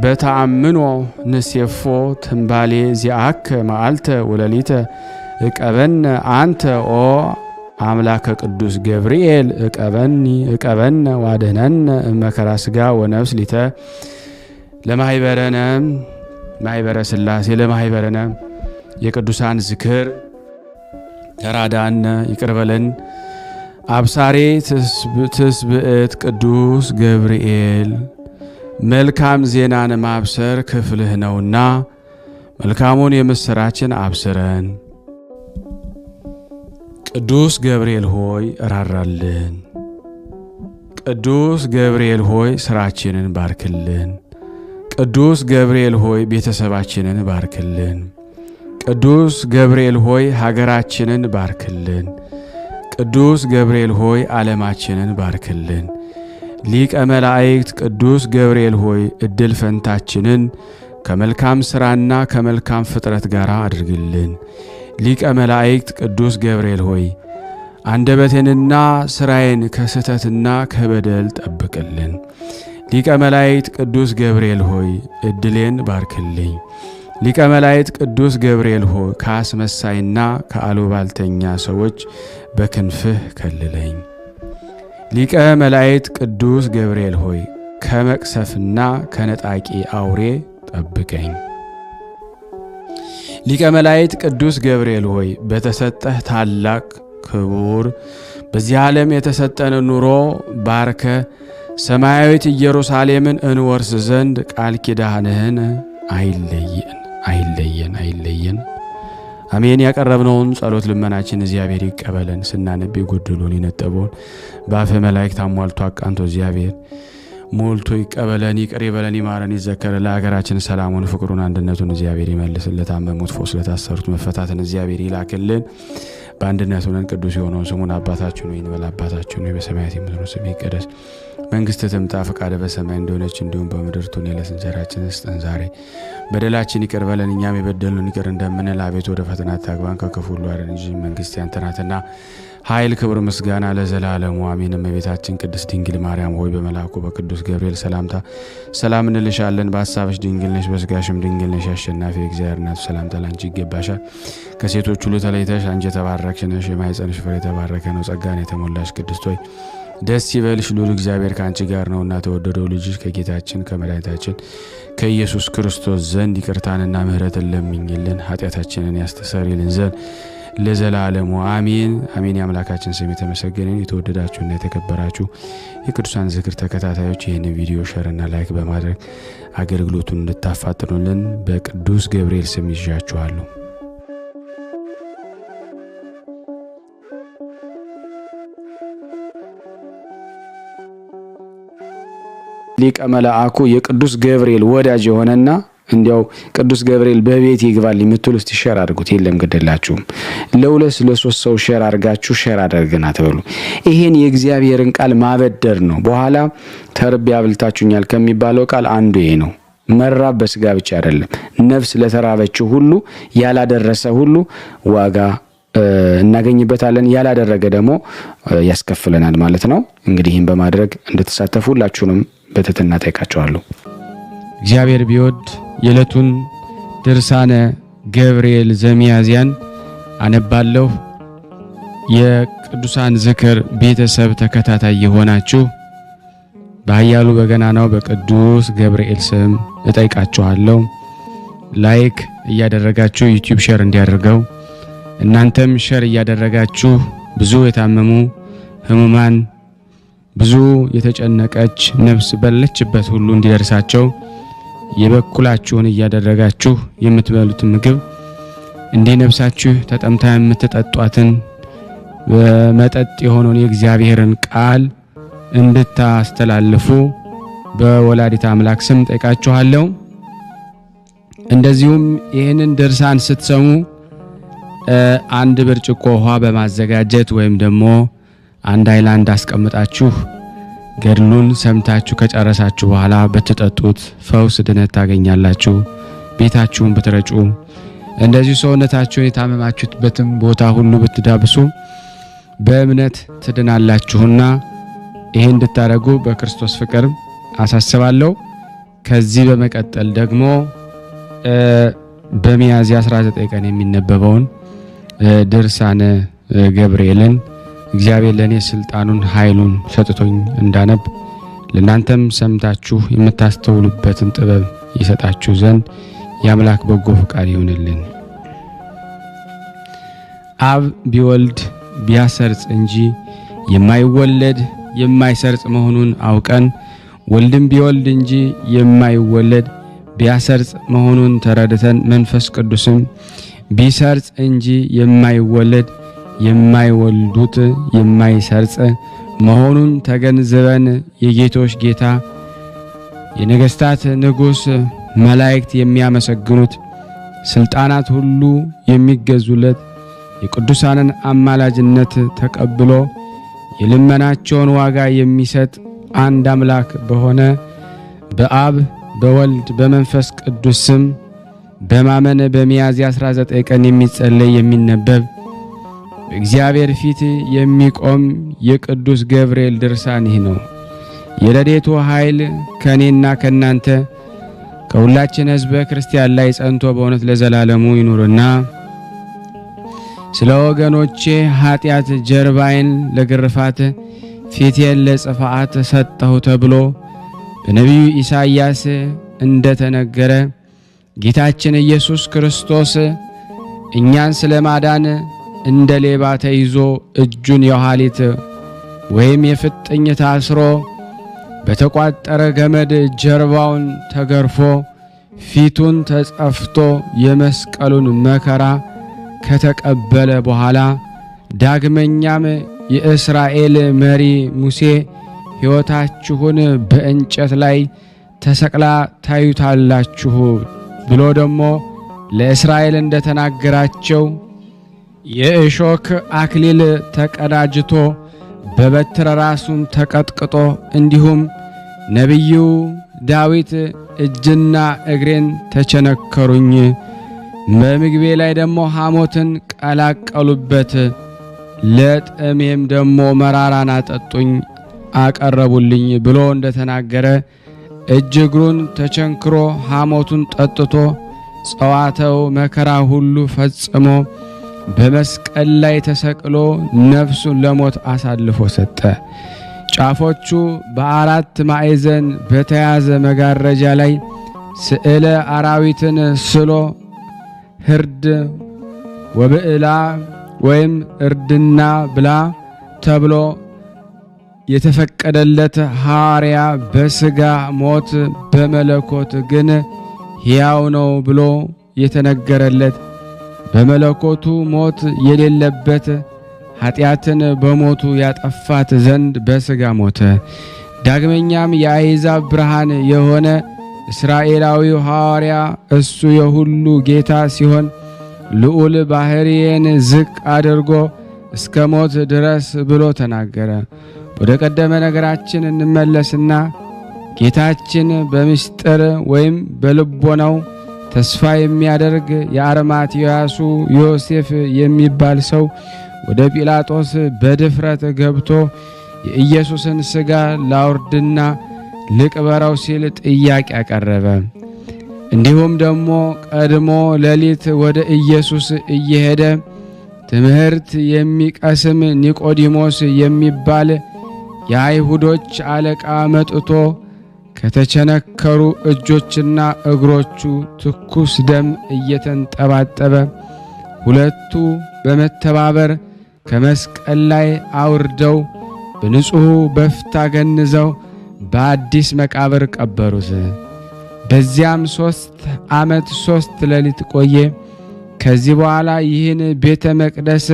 በተአምኖ ንሴፎ ትንባሌ ዚአከ መዓልተ ወለሊተ እቀበነ አንተ ኦ አምላከ ቅዱስ ገብርኤል እቀበነ ዋደነነ መከራ ሥጋ ወነፍስ ሊተ ለማህበረነ ማህበረ ሥላሴ ለማህበረነ የቅዱሳን ዝክር ተራዳነ ይቅርበለን። አብሳሬ ትስብእት ቅዱስ ገብርኤል መልካም ዜናን ማብሰር ክፍልህ ነውና መልካሙን የምስራችን አብስረን። ቅዱስ ገብርኤል ሆይ እራራልን። ቅዱስ ገብርኤል ሆይ ስራችንን ባርክልን። ቅዱስ ገብርኤል ሆይ ቤተሰባችንን ባርክልን። ቅዱስ ገብርኤል ሆይ ሀገራችንን ባርክልን። ቅዱስ ገብርኤል ሆይ ዓለማችንን ባርክልን። ሊቀ መላእክት ቅዱስ ገብርኤል ሆይ እድል ፈንታችንን ከመልካም ሥራና ከመልካም ፍጥረት ጋር አድርግልን። ሊቀ መላእክት ቅዱስ ገብርኤል ሆይ አንደበቴንና ስራዬን ከስህተትና ከበደል ጠብቅልን። ሊቀ መላእክት ቅዱስ ገብርኤል ሆይ እድሌን ባርክልኝ። ሊቀ መላእክት ቅዱስ ገብርኤል ሆይ ከአስመሳይና ከአሉባልተኛ ሰዎች በክንፍህ ከልለኝ። ሊቀ መላእክት ቅዱስ ገብርኤል ሆይ ከመቅሰፍና ከነጣቂ አውሬ ጠብቀኝ። ሊቀ መላእክት ቅዱስ ገብርኤል ሆይ በተሰጠህ ታላቅ ክቡር በዚህ ዓለም የተሰጠን ኑሮ ባርከ ሰማያዊት ኢየሩሳሌምን እንወርስ ዘንድ ቃል ኪዳንህን አይለየን። አሜን። ያቀረብነውን ጸሎት ልመናችን እግዚአብሔር ይቀበለን። ስናነብ የጎደሉን የነጠበውን በአፈ መላእክት አሟልቶ አቃንቶ እግዚአብሔር ሞልቶ ይቀበለን፣ ይቅር ይበለን፣ ይማረን፣ ይዘከረን። ለሀገራችን ሰላሙን፣ ፍቅሩን፣ አንድነቱን እግዚአብሔር ይመልስልን። ለታመሙት ፈውስ፣ ለታሰሩት መፈታትን እግዚአብሔር ይላክልን። በአንድነት ሆነን ቅዱስ የሆነውን ስሙን አባታችን ሆይ እንበል። አባታችን ሆይ በሰማያት የምትኖር ስምህ ይቀደስ፣ መንግሥትህ ትምጣ፣ ፈቃድህ በሰማይ እንደሆነች እንዲሁም በምድር ትሁን። የዕለት እንጀራችንን ስጠን ዛሬ፣ በደላችን ይቅር በለን እኛም የበደሉንን ይቅር እንደምንል፣ አቤቱ ወደ ፈተና አታግባን ከክፉ ሁሉ አድነን እንጂ መንግሥት ያንተ ናትና ኃይል፣ ክብር፣ ምስጋና ለዘላለሙ አሜን። እመቤታችን ቅድስት ድንግል ማርያም ሆይ በመልአኩ በቅዱስ ገብርኤል ሰላምታ ሰላም እንልሻለን። በሐሳብሽ ድንግል ነሽ፣ በሥጋሽም ድንግል ነሽ። አሸናፊ የእግዚአብሔር እናት ሰላምታ ላንቺ ይገባሻል። ከሴቶች ሁሉ ተለይተሽ አንቺ የተባረክሽ ነሽ፣ የማኅፀንሽ ፍሬ የተባረከ ነው። ጸጋን የተሞላሽ ቅድስት ሆይ ደስ ይበልሽ፣ ልዑል እግዚአብሔር ከአንቺ ጋር ነውና ተወደደው ልጅሽ ከጌታችን ከመድኃኒታችን ከኢየሱስ ክርስቶስ ዘንድ ይቅርታንና ምሕረትን ለምኝልን ኃጢአታችንን ያስተሰርይልን ዘንድ ለዘላለሙ አሜን አሜን። የአምላካችን ስም የተመሰገነ። የተወደዳችሁና የተከበራችሁ የቅዱሳን ዝክር ተከታታዮች ይህን ቪዲዮ ሼርና ላይክ በማድረግ አገልግሎቱን እንድታፋጥኑልን በቅዱስ ገብርኤል ስም ይዣችኋለሁ። ሊቀ መላእክቱ የቅዱስ ገብርኤል ወዳጅ የሆነና እንዲያው ቅዱስ ገብርኤል በቤት ይግባል የምትሉ እስቲ ሼር አድርጉት። የለም ግደላችሁም ለሁለት ለሶስት ሰው ሼር አድርጋችሁ ሼር አድርገና ተብሉ። ይሄን የእግዚአብሔርን ቃል ማበደር ነው። በኋላ ተርቤ አብልታችሁኛል ከሚባለው ቃል አንዱ ይሄ ነው። መራብ በስጋ ብቻ አይደለም። ነፍስ ለተራበችው ሁሉ ያላደረሰ ሁሉ ዋጋ እናገኝበታለን፣ ያላደረገ ደግሞ ያስከፍለናል ማለት ነው። እንግዲህ ይህን በማድረግ እንድትሳተፉ ሁላችሁንም በትህትና ጠይቃችኋለሁ። እግዚአብሔር ቢወድ የዕለቱን ድርሳነ ገብርኤል ዘሚያዝያን አነባለሁ። የቅዱሳን ዝክር ቤተሰብ ተከታታይ የሆናችሁ በኃያሉ በገናናው በቅዱስ ገብርኤል ስም እጠይቃችኋለሁ። ላይክ እያደረጋችሁ ዩቲዩብ ሼር እንዲያደርገው እናንተም ሼር እያደረጋችሁ ብዙ የታመሙ ህሙማን ብዙ የተጨነቀች ነፍስ በለችበት ሁሉ እንዲደርሳቸው የበኩላችሁን እያደረጋችሁ የምትበሉት ምግብ እንደ ነፍሳችሁ ተጠምታ የምትጠጧትን በመጠጥ የሆነውን የእግዚአብሔርን ቃል እንድታስተላልፉ በወላዲተ አምላክ ስም ጠይቃችኋለሁ። እንደዚሁም ይህንን ድርሳን ስትሰሙ አንድ ብርጭቆ ውሃ በማዘጋጀት ወይም ደግሞ አንድ ሃይላንድ አስቀምጣችሁ ገድሉን ሰምታችሁ ከጨረሳችሁ በኋላ በተጠጡት ፈውስ ድነት ታገኛላችሁ። ቤታችሁን ብትረጩ እንደዚህ ሰውነታችሁን የታመማችሁበትም ቦታ ሁሉ ብትዳብሱ በእምነት ትድናላችሁና ይሄን እንድታደርጉ በክርስቶስ ፍቅር አሳስባለሁ። ከዚህ በመቀጠል ደግሞ በሚያዝያ 19 ቀን የሚነበበውን ድርሳነ ገብርኤልን እግዚአብሔር ለኔ ስልጣኑን ኃይሉን ሰጥቶኝ እንዳነብ ለናንተም ሰምታችሁ የምታስተውሉበትን ጥበብ ይሰጣችሁ ዘንድ የአምላክ በጎ ፈቃድ ይሁንልን። አብ ቢወልድ ቢያሰርጽ እንጂ የማይወለድ የማይሰርጽ መሆኑን አውቀን ወልድም ቢወልድ እንጂ የማይወለድ ቢያሰርጽ መሆኑን ተረድተን መንፈስ ቅዱስም ቢሰርጽ እንጂ የማይወለድ የማይወልዱት የማይሰርጽ መሆኑን ተገንዝበን የጌቶች ጌታ የነገስታት ንጉስ መላእክት የሚያመሰግኑት ስልጣናት ሁሉ የሚገዙለት የቅዱሳንን አማላጅነት ተቀብሎ የልመናቸውን ዋጋ የሚሰጥ አንድ አምላክ በሆነ በአብ በወልድ በመንፈስ ቅዱስ ስም በማመን በሚያዝያ 19 ቀን የሚጸለይ የሚነበብ በእግዚአብሔር ፊት የሚቆም የቅዱስ ገብርኤል ድርሳን ይህ ነው። የረድኤቱ ኃይል ከኔና ከናንተ ከሁላችን ሕዝበ ክርስቲያን ላይ ጸንቶ በእውነት ለዘላለሙ ይኑርና ስለ ወገኖቼ ኃጢአት ጀርባዬን ለግርፋት ፊቴን ለጽፋት ሰጠሁ ተብሎ በነቢዩ ኢሳይያስ እንደተነገረ ጌታችን ኢየሱስ ክርስቶስ እኛን ስለ ማዳን እንደ ሌባ ተይዞ እጁን የኋሊት ወይም የፍጥኝ ታስሮ በተቋጠረ ገመድ ጀርባውን ተገርፎ ፊቱን ተጸፍቶ የመስቀሉን መከራ ከተቀበለ በኋላ ዳግመኛም የእስራኤል መሪ ሙሴ ሕይወታችሁን በእንጨት ላይ ተሰቅላ ታዩታላችሁ ብሎ ደግሞ ለእስራኤል እንደተናገራቸው የእሾክ አክሊል ተቀዳጅቶ በበትረ ራሱን ተቀጥቅጦ እንዲሁም ነቢዩ ዳዊት እጅና እግሬን ተቸነከሩኝ፣ በምግቤ ላይ ደግሞ ሐሞትን ቀላቀሉበት፣ ለጥሜም ደግሞ መራራን አጠጡኝ አቀረቡልኝ ብሎ እንደተናገረ እጅ እግሩን ተቸንክሮ ሐሞቱን ጠጥቶ ጸዋተው መከራ ሁሉ ፈጽሞ በመስቀል ላይ ተሰቅሎ ነፍሱን ለሞት አሳልፎ ሰጠ። ጫፎቹ በአራት ማዕዘን በተያዘ መጋረጃ ላይ ስዕለ አራዊትን ስሎ ህርድ ወብዕላ ወይም እርድና ብላ ተብሎ የተፈቀደለት ሐዋርያ በሥጋ ሞት በመለኮት ግን ሕያው ነው ብሎ የተነገረለት በመለኮቱ ሞት የሌለበት ኃጢአትን በሞቱ ያጠፋት ዘንድ በሥጋ ሞተ። ዳግመኛም የአሕዛብ ብርሃን የሆነ እስራኤላዊው ሐዋርያ እሱ የሁሉ ጌታ ሲሆን ልዑል ባሕርዬን ዝቅ አድርጎ እስከ ሞት ድረስ ብሎ ተናገረ። ወደ ቀደመ ነገራችን እንመለስና ጌታችን በምስጢር ወይም በልቦናው ተስፋ የሚያደርግ የአርማትያሱ ዮሴፍ የሚባል ሰው ወደ ጲላጦስ በድፍረት ገብቶ የኢየሱስን ሥጋ ላውርድና ልቅበረው ሲል ጥያቄ አቀረበ። እንዲሁም ደግሞ ቀድሞ ሌሊት ወደ ኢየሱስ እየሄደ ትምህርት የሚቀስም ኒቆዲሞስ የሚባል የአይሁዶች አለቃ መጥቶ ከተቸነከሩ እጆችና እግሮቹ ትኩስ ደም እየተንጠባጠበ ሁለቱ በመተባበር ከመስቀል ላይ አውርደው በንጹሕ በፍታ ገንዘው በአዲስ መቃብር ቀበሩት። በዚያም 3 ዓመት 3 ሌሊት ቆየ። ከዚህ በኋላ ይህን ቤተ መቅደስ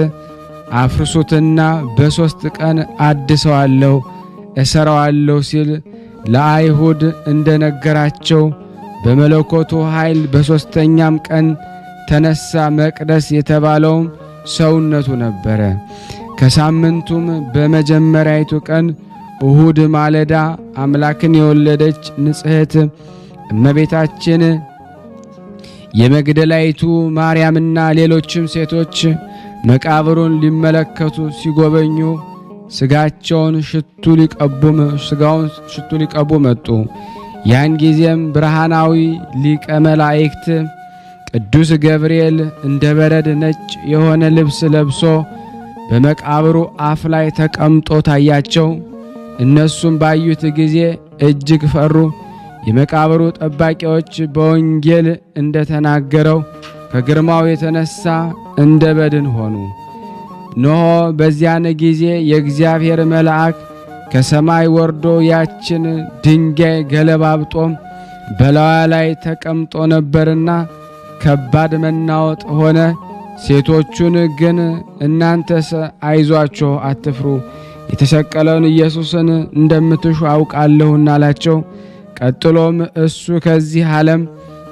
አፍርሱትና በ3 ቀን አድሰዋለሁ እሰራዋለሁ ሲል ለአይሁድ እንደነገራቸው በመለኮቱ ኃይል በ3ኛም ቀን ተነሳ። መቅደስ የተባለውም ሰውነቱ ነበረ። ከሳምንቱም በመጀመሪያይቱ ቀን እሁድ ማለዳ አምላክን የወለደች ንጽሕት እመቤታችን የመግደላይቱ ማርያምና ሌሎችም ሴቶች መቃብሩን ሊመለከቱ ሲጎበኙ ስጋውን ሽቱ ሊቀቡ መጡ። ያን ጊዜም ብርሃናዊ ሊቀ መላእክት ቅዱስ ገብርኤል እንደ በረድ ነጭ የሆነ ልብስ ለብሶ በመቃብሩ አፍ ላይ ተቀምጦ ታያቸው። እነሱም ባዩት ጊዜ እጅግ ፈሩ። የመቃብሩ ጠባቂዎች በወንጌል እንደተናገረው ከግርማው የተነሳ እንደ በድን ሆኑ። እነሆ በዚያን ጊዜ የእግዚአብሔር መልአክ ከሰማይ ወርዶ ያችን ድንጋይ ገለባብጦ በላዋ ላይ ተቀምጦ ነበርና ከባድ መናወጥ ሆነ። ሴቶቹን ግን እናንተስ አይዟችሁ፣ አትፍሩ፣ የተሰቀለውን ኢየሱስን እንደምትሹ አውቃለሁና አላቸው። ቀጥሎም እሱ ከዚህ ዓለም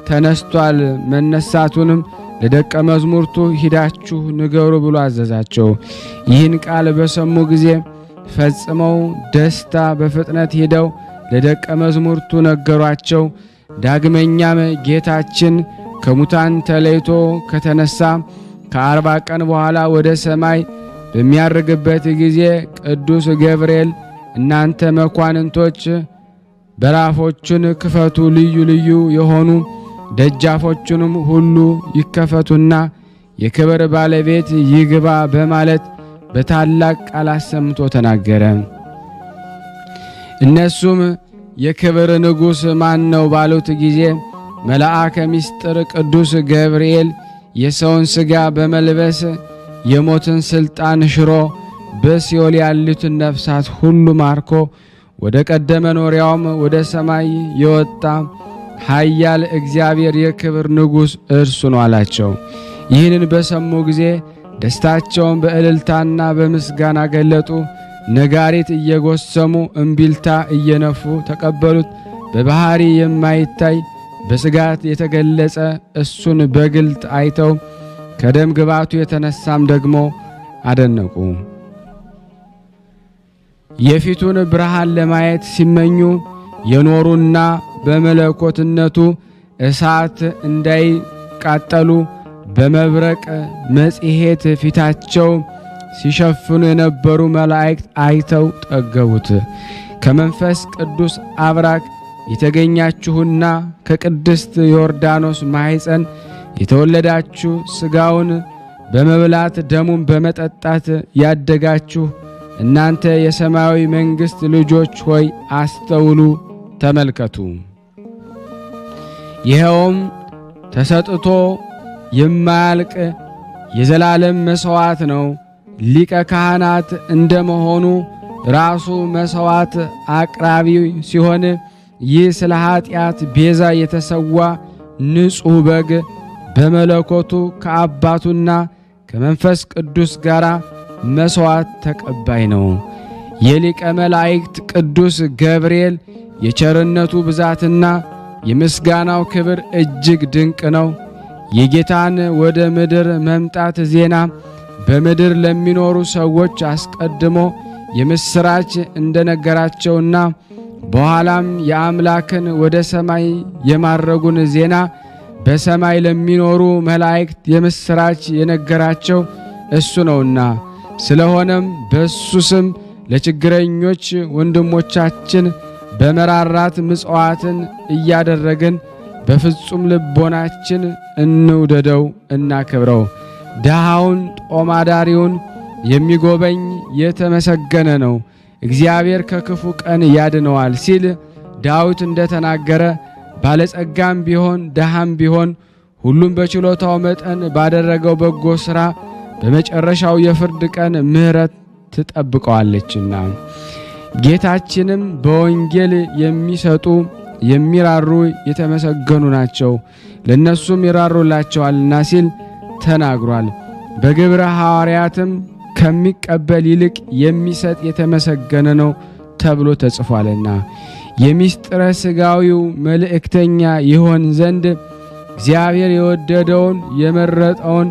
ተነስቷል፣ መነሳቱንም ለደቀ መዝሙርቱ ሂዳችሁ ንገሩ ብሎ አዘዛቸው። ይህን ቃል በሰሙ ጊዜ ፈጽመው ደስታ በፍጥነት ሄደው ለደቀ መዝሙርቱ ነገሯቸው። ዳግመኛም ጌታችን ከሙታን ተለይቶ ከተነሳ ከ40 ቀን በኋላ ወደ ሰማይ በሚያርግበት ጊዜ ቅዱስ ገብርኤል እናንተ መኳንንቶች በራፎቹን ክፈቱ፣ ልዩ ልዩ የሆኑ ደጃፎቹንም ሁሉ ይከፈቱና የክብር ባለቤት ይግባ በማለት በታላቅ ቃል አሰምቶ ተናገረ። እነሱም የክብር ንጉሥ ማን ነው ባሉት ጊዜ መልአከ ምስጢር ቅዱስ ገብርኤል የሰውን ሥጋ በመልበስ የሞትን ሥልጣን ሽሮ በሲኦል ያሉትን ነፍሳት ሁሉ ማርኮ ወደ ቀደመ ኖሪያውም ወደ ሰማይ የወጣ ኃያል እግዚአብሔር የክብር ንጉሥ እርሱ ነው አላቸው። ይህንን በሰሙ ጊዜ ደስታቸውን በእልልታና በምስጋና ገለጡ። ነጋሪት እየጎሰሙ እምቢልታ እየነፉ ተቀበሉት። በባህሪ የማይታይ በስጋት የተገለጸ እሱን በግልጥ አይተው ከደም ግባቱ የተነሳም ደግሞ አደነቁ። የፊቱን ብርሃን ለማየት ሲመኙ የኖሩና በመለኮትነቱ እሳት እንዳይቃጠሉ በመብረቅ መጽሔት ፊታቸው ሲሸፍኑ የነበሩ መላእክት አይተው ጠገቡት። ከመንፈስ ቅዱስ አብራክ የተገኛችሁና ከቅድስት ዮርዳኖስ ማኅፀን የተወለዳችሁ ሥጋውን በመብላት ደሙን በመጠጣት ያደጋችሁ እናንተ የሰማያዊ መንግሥት ልጆች ሆይ አስተውሉ፣ ተመልከቱ። ይኸውም ተሰጥቶ የማያልቅ የዘላለም መሥዋዕት ነው። ሊቀ ካህናት እንደመሆኑ ራሱ መሥዋዕት አቅራቢ ሲሆን ይህ ስለ ኃጢአት ቤዛ የተሰዋ ንጹሕ በግ በመለኮቱ ከአባቱና ከመንፈስ ቅዱስ ጋር መሥዋዕት ተቀባይ ነው። የሊቀ መላእክት ቅዱስ ገብርኤል የቸርነቱ ብዛትና የምስጋናው ክብር እጅግ ድንቅ ነው። የጌታን ወደ ምድር መምጣት ዜና በምድር ለሚኖሩ ሰዎች አስቀድሞ የምስራች እንደነገራቸውና በኋላም የአምላክን ወደ ሰማይ የማረጉን ዜና በሰማይ ለሚኖሩ መላእክት የምስራች የነገራቸው እሱ ነውና፣ ስለሆነም በእሱ ስም ለችግረኞች ወንድሞቻችን በመራራት ምጽዋትን እያደረግን በፍጹም ልቦናችን እንውደደው እናክብረው። ድሃውን ጦማዳሪውን የሚጎበኝ የተመሰገነ ነው፣ እግዚአብሔር ከክፉ ቀን ያድነዋል ሲል ዳዊት እንደተናገረ ባለጸጋም ቢሆን ድሃም ቢሆን ሁሉም በችሎታው መጠን ባደረገው በጎ ሥራ በመጨረሻው የፍርድ ቀን ምሕረት ትጠብቀዋለችና። ጌታችንም በወንጌል የሚሰጡ የሚራሩ የተመሰገኑ ናቸው ለነሱም ይራሩላቸዋልና ሲል ተናግሯል። በግብረ ሐዋርያትም ከሚቀበል ይልቅ የሚሰጥ የተመሰገነ ነው ተብሎ ተጽፏልና። የሚስጥረ ሥጋዊው መልእክተኛ ይሆን ዘንድ እግዚአብሔር የወደደውን የመረጠውን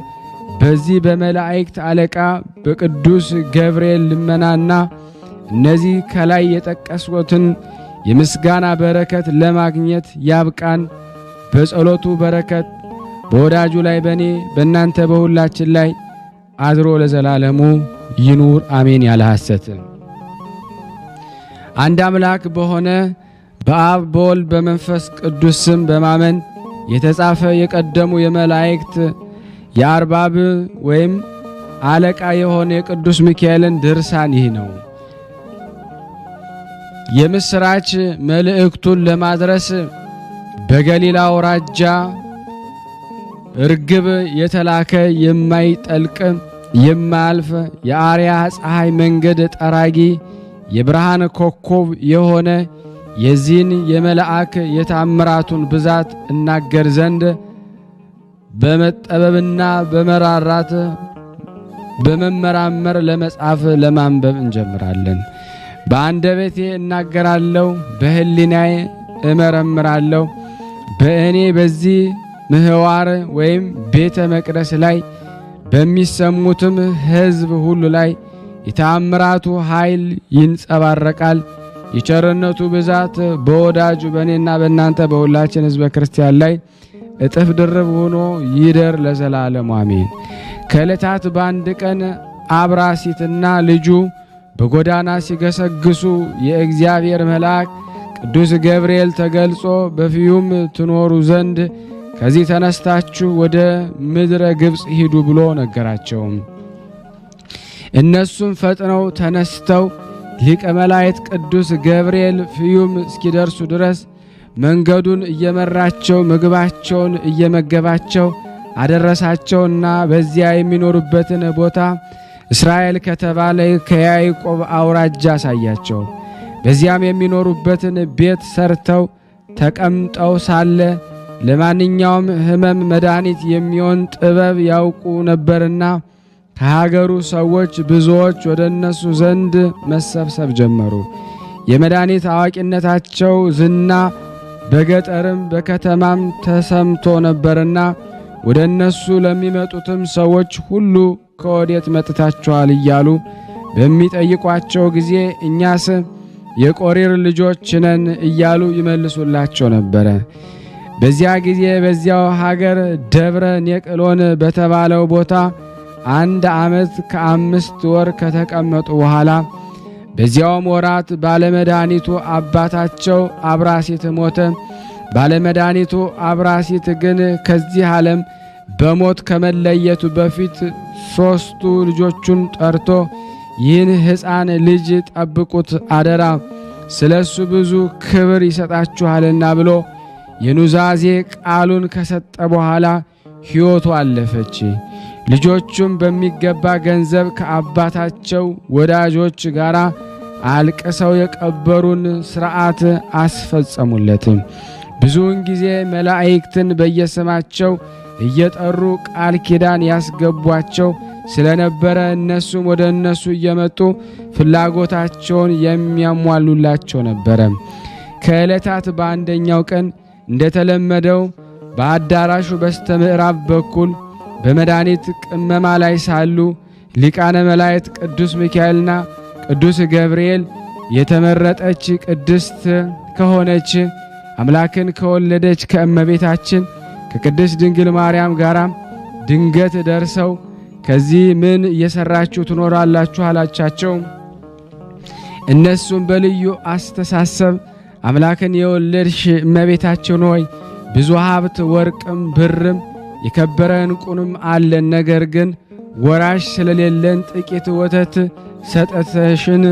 በዚህ በመላእክት አለቃ በቅዱስ ገብርኤል ልመናና እነዚህ ከላይ የጠቀስኩትን የምስጋና በረከት ለማግኘት ያብቃን። በጸሎቱ በረከት በወዳጁ ላይ በእኔ በእናንተ በሁላችን ላይ አድሮ ለዘላለሙ ይኑር አሜን። ያለ ሐሰት አንድ አምላክ በሆነ በአብ በወልድ በመንፈስ ቅዱስ ስም በማመን የተጻፈ የቀደሙ የመላእክት የአርባብ ወይም አለቃ የሆነ የቅዱስ ሚካኤልን ድርሳን ይህ ነው። የምስራች መልእክቱን ለማድረስ በገሊላ አውራጃ እርግብ የተላከ የማይጠልቅ የማያልፍ የአርያ ፀሐይ መንገድ ጠራጊ የብርሃን ኮከብ የሆነ የዚህን የመልአክ የታምራቱን ብዛት እናገር ዘንድ በመጠበብና በመራራት በመመራመር ለመጻፍ ለማንበብ እንጀምራለን። በአንደበቴ እናገራለሁ፣ በህሊናዬ እመረምራለሁ። በእኔ በዚህ ምህዋር ወይም ቤተ መቅደስ ላይ በሚሰሙትም ሕዝብ ሁሉ ላይ የተአምራቱ ኃይል ይንጸባረቃል። የቸርነቱ ብዛት በወዳጁ በእኔና በእናንተ በሁላችን ሕዝበ ክርስቲያን ላይ እጥፍ ድርብ ሆኖ ይደር ለዘላለሙ አሜን። ከዕለታት በአንድ ቀን አብራሲትና ልጁ በጎዳና ሲገሰግሱ የእግዚአብሔር መልአክ ቅዱስ ገብርኤል ተገልጾ በፍዩም ትኖሩ ዘንድ ከዚህ ተነስታችሁ ወደ ምድረ ግብፅ ሂዱ ብሎ ነገራቸው። እነሱም ፈጥነው ተነስተው ሊቀ መላእክት ቅዱስ ገብርኤል ፍዩም እስኪደርሱ ድረስ መንገዱን እየመራቸው ምግባቸውን እየመገባቸው አደረሳቸውና በዚያ የሚኖሩበትን ቦታ እስራኤል ከተባለ ከያዕቆብ አውራጃ አሳያቸው። በዚያም የሚኖሩበትን ቤት ሰርተው ተቀምጠው ሳለ ለማንኛውም ሕመም መድኃኒት የሚሆን ጥበብ ያውቁ ነበርና ከሀገሩ ሰዎች ብዙዎች ወደ እነሱ ዘንድ መሰብሰብ ጀመሩ። የመድኃኒት አዋቂነታቸው ዝና በገጠርም በከተማም ተሰምቶ ነበርና ወደ እነሱ ለሚመጡትም ሰዎች ሁሉ ከወዴት መጥታችኋል እያሉ በሚጠይቋቸው ጊዜ እኛስ የቆሪር ልጆች ነን እያሉ ይመልሱላቸው ነበረ። በዚያ ጊዜ በዚያው ሀገር ደብረ ኔቅሎን በተባለው ቦታ 1 ዓመት ከ5 ወር ከተቀመጡ በኋላ በዚያውም ወራት ባለመድኃኒቱ አባታቸው አብራሲት ሞተ። ባለመድኃኒቱ አብራሲት ግን ከዚህ ዓለም በሞት ከመለየቱ በፊት 3 ልጆቹን ጠርቶ ይህን ሕፃን ልጅ ጠብቁት አደራ፣ ስለሱ ብዙ ክብር ይሰጣችኋልና ብሎ የኑዛዜ ቃሉን ከሰጠ በኋላ ሕይወቱ አለፈች። ልጆቹም በሚገባ ገንዘብ ከአባታቸው ወዳጆች ጋር አልቅሰው የቀበሩን ሥርዓት አስፈጸሙለት። ብዙውን ጊዜ መላእክትን በየስማቸው እየጠሩ ቃል ኪዳን ያስገቧቸው ስለነበረ እነሱም ወደ እነሱ እየመጡ ፍላጎታቸውን የሚያሟሉላቸው ነበረ። ከዕለታት በአንደኛው ቀን እንደተለመደው በአዳራሹ በስተምዕራብ በኩል በመድኃኒት ቅመማ ላይ ሳሉ ሊቃነ መላእክት ቅዱስ ሚካኤልና ቅዱስ ገብርኤል የተመረጠች ቅድስት ከሆነች አምላክን ከወለደች ከእመቤታችን ከቅድስት ድንግል ማርያም ጋር ድንገት ደርሰው ከዚህ ምን እየሰራችሁ ትኖራላችሁ አላቻቸው። እነሱም በልዩ አስተሳሰብ አምላክን የወለድሽ እመቤታችን ሆይ ብዙ ሀብት ወርቅም ብርም የከበረ ዕንቁንም አለን፣ ነገር ግን ወራሽ ስለሌለን ጥቂት ወተት ሰጠተሽን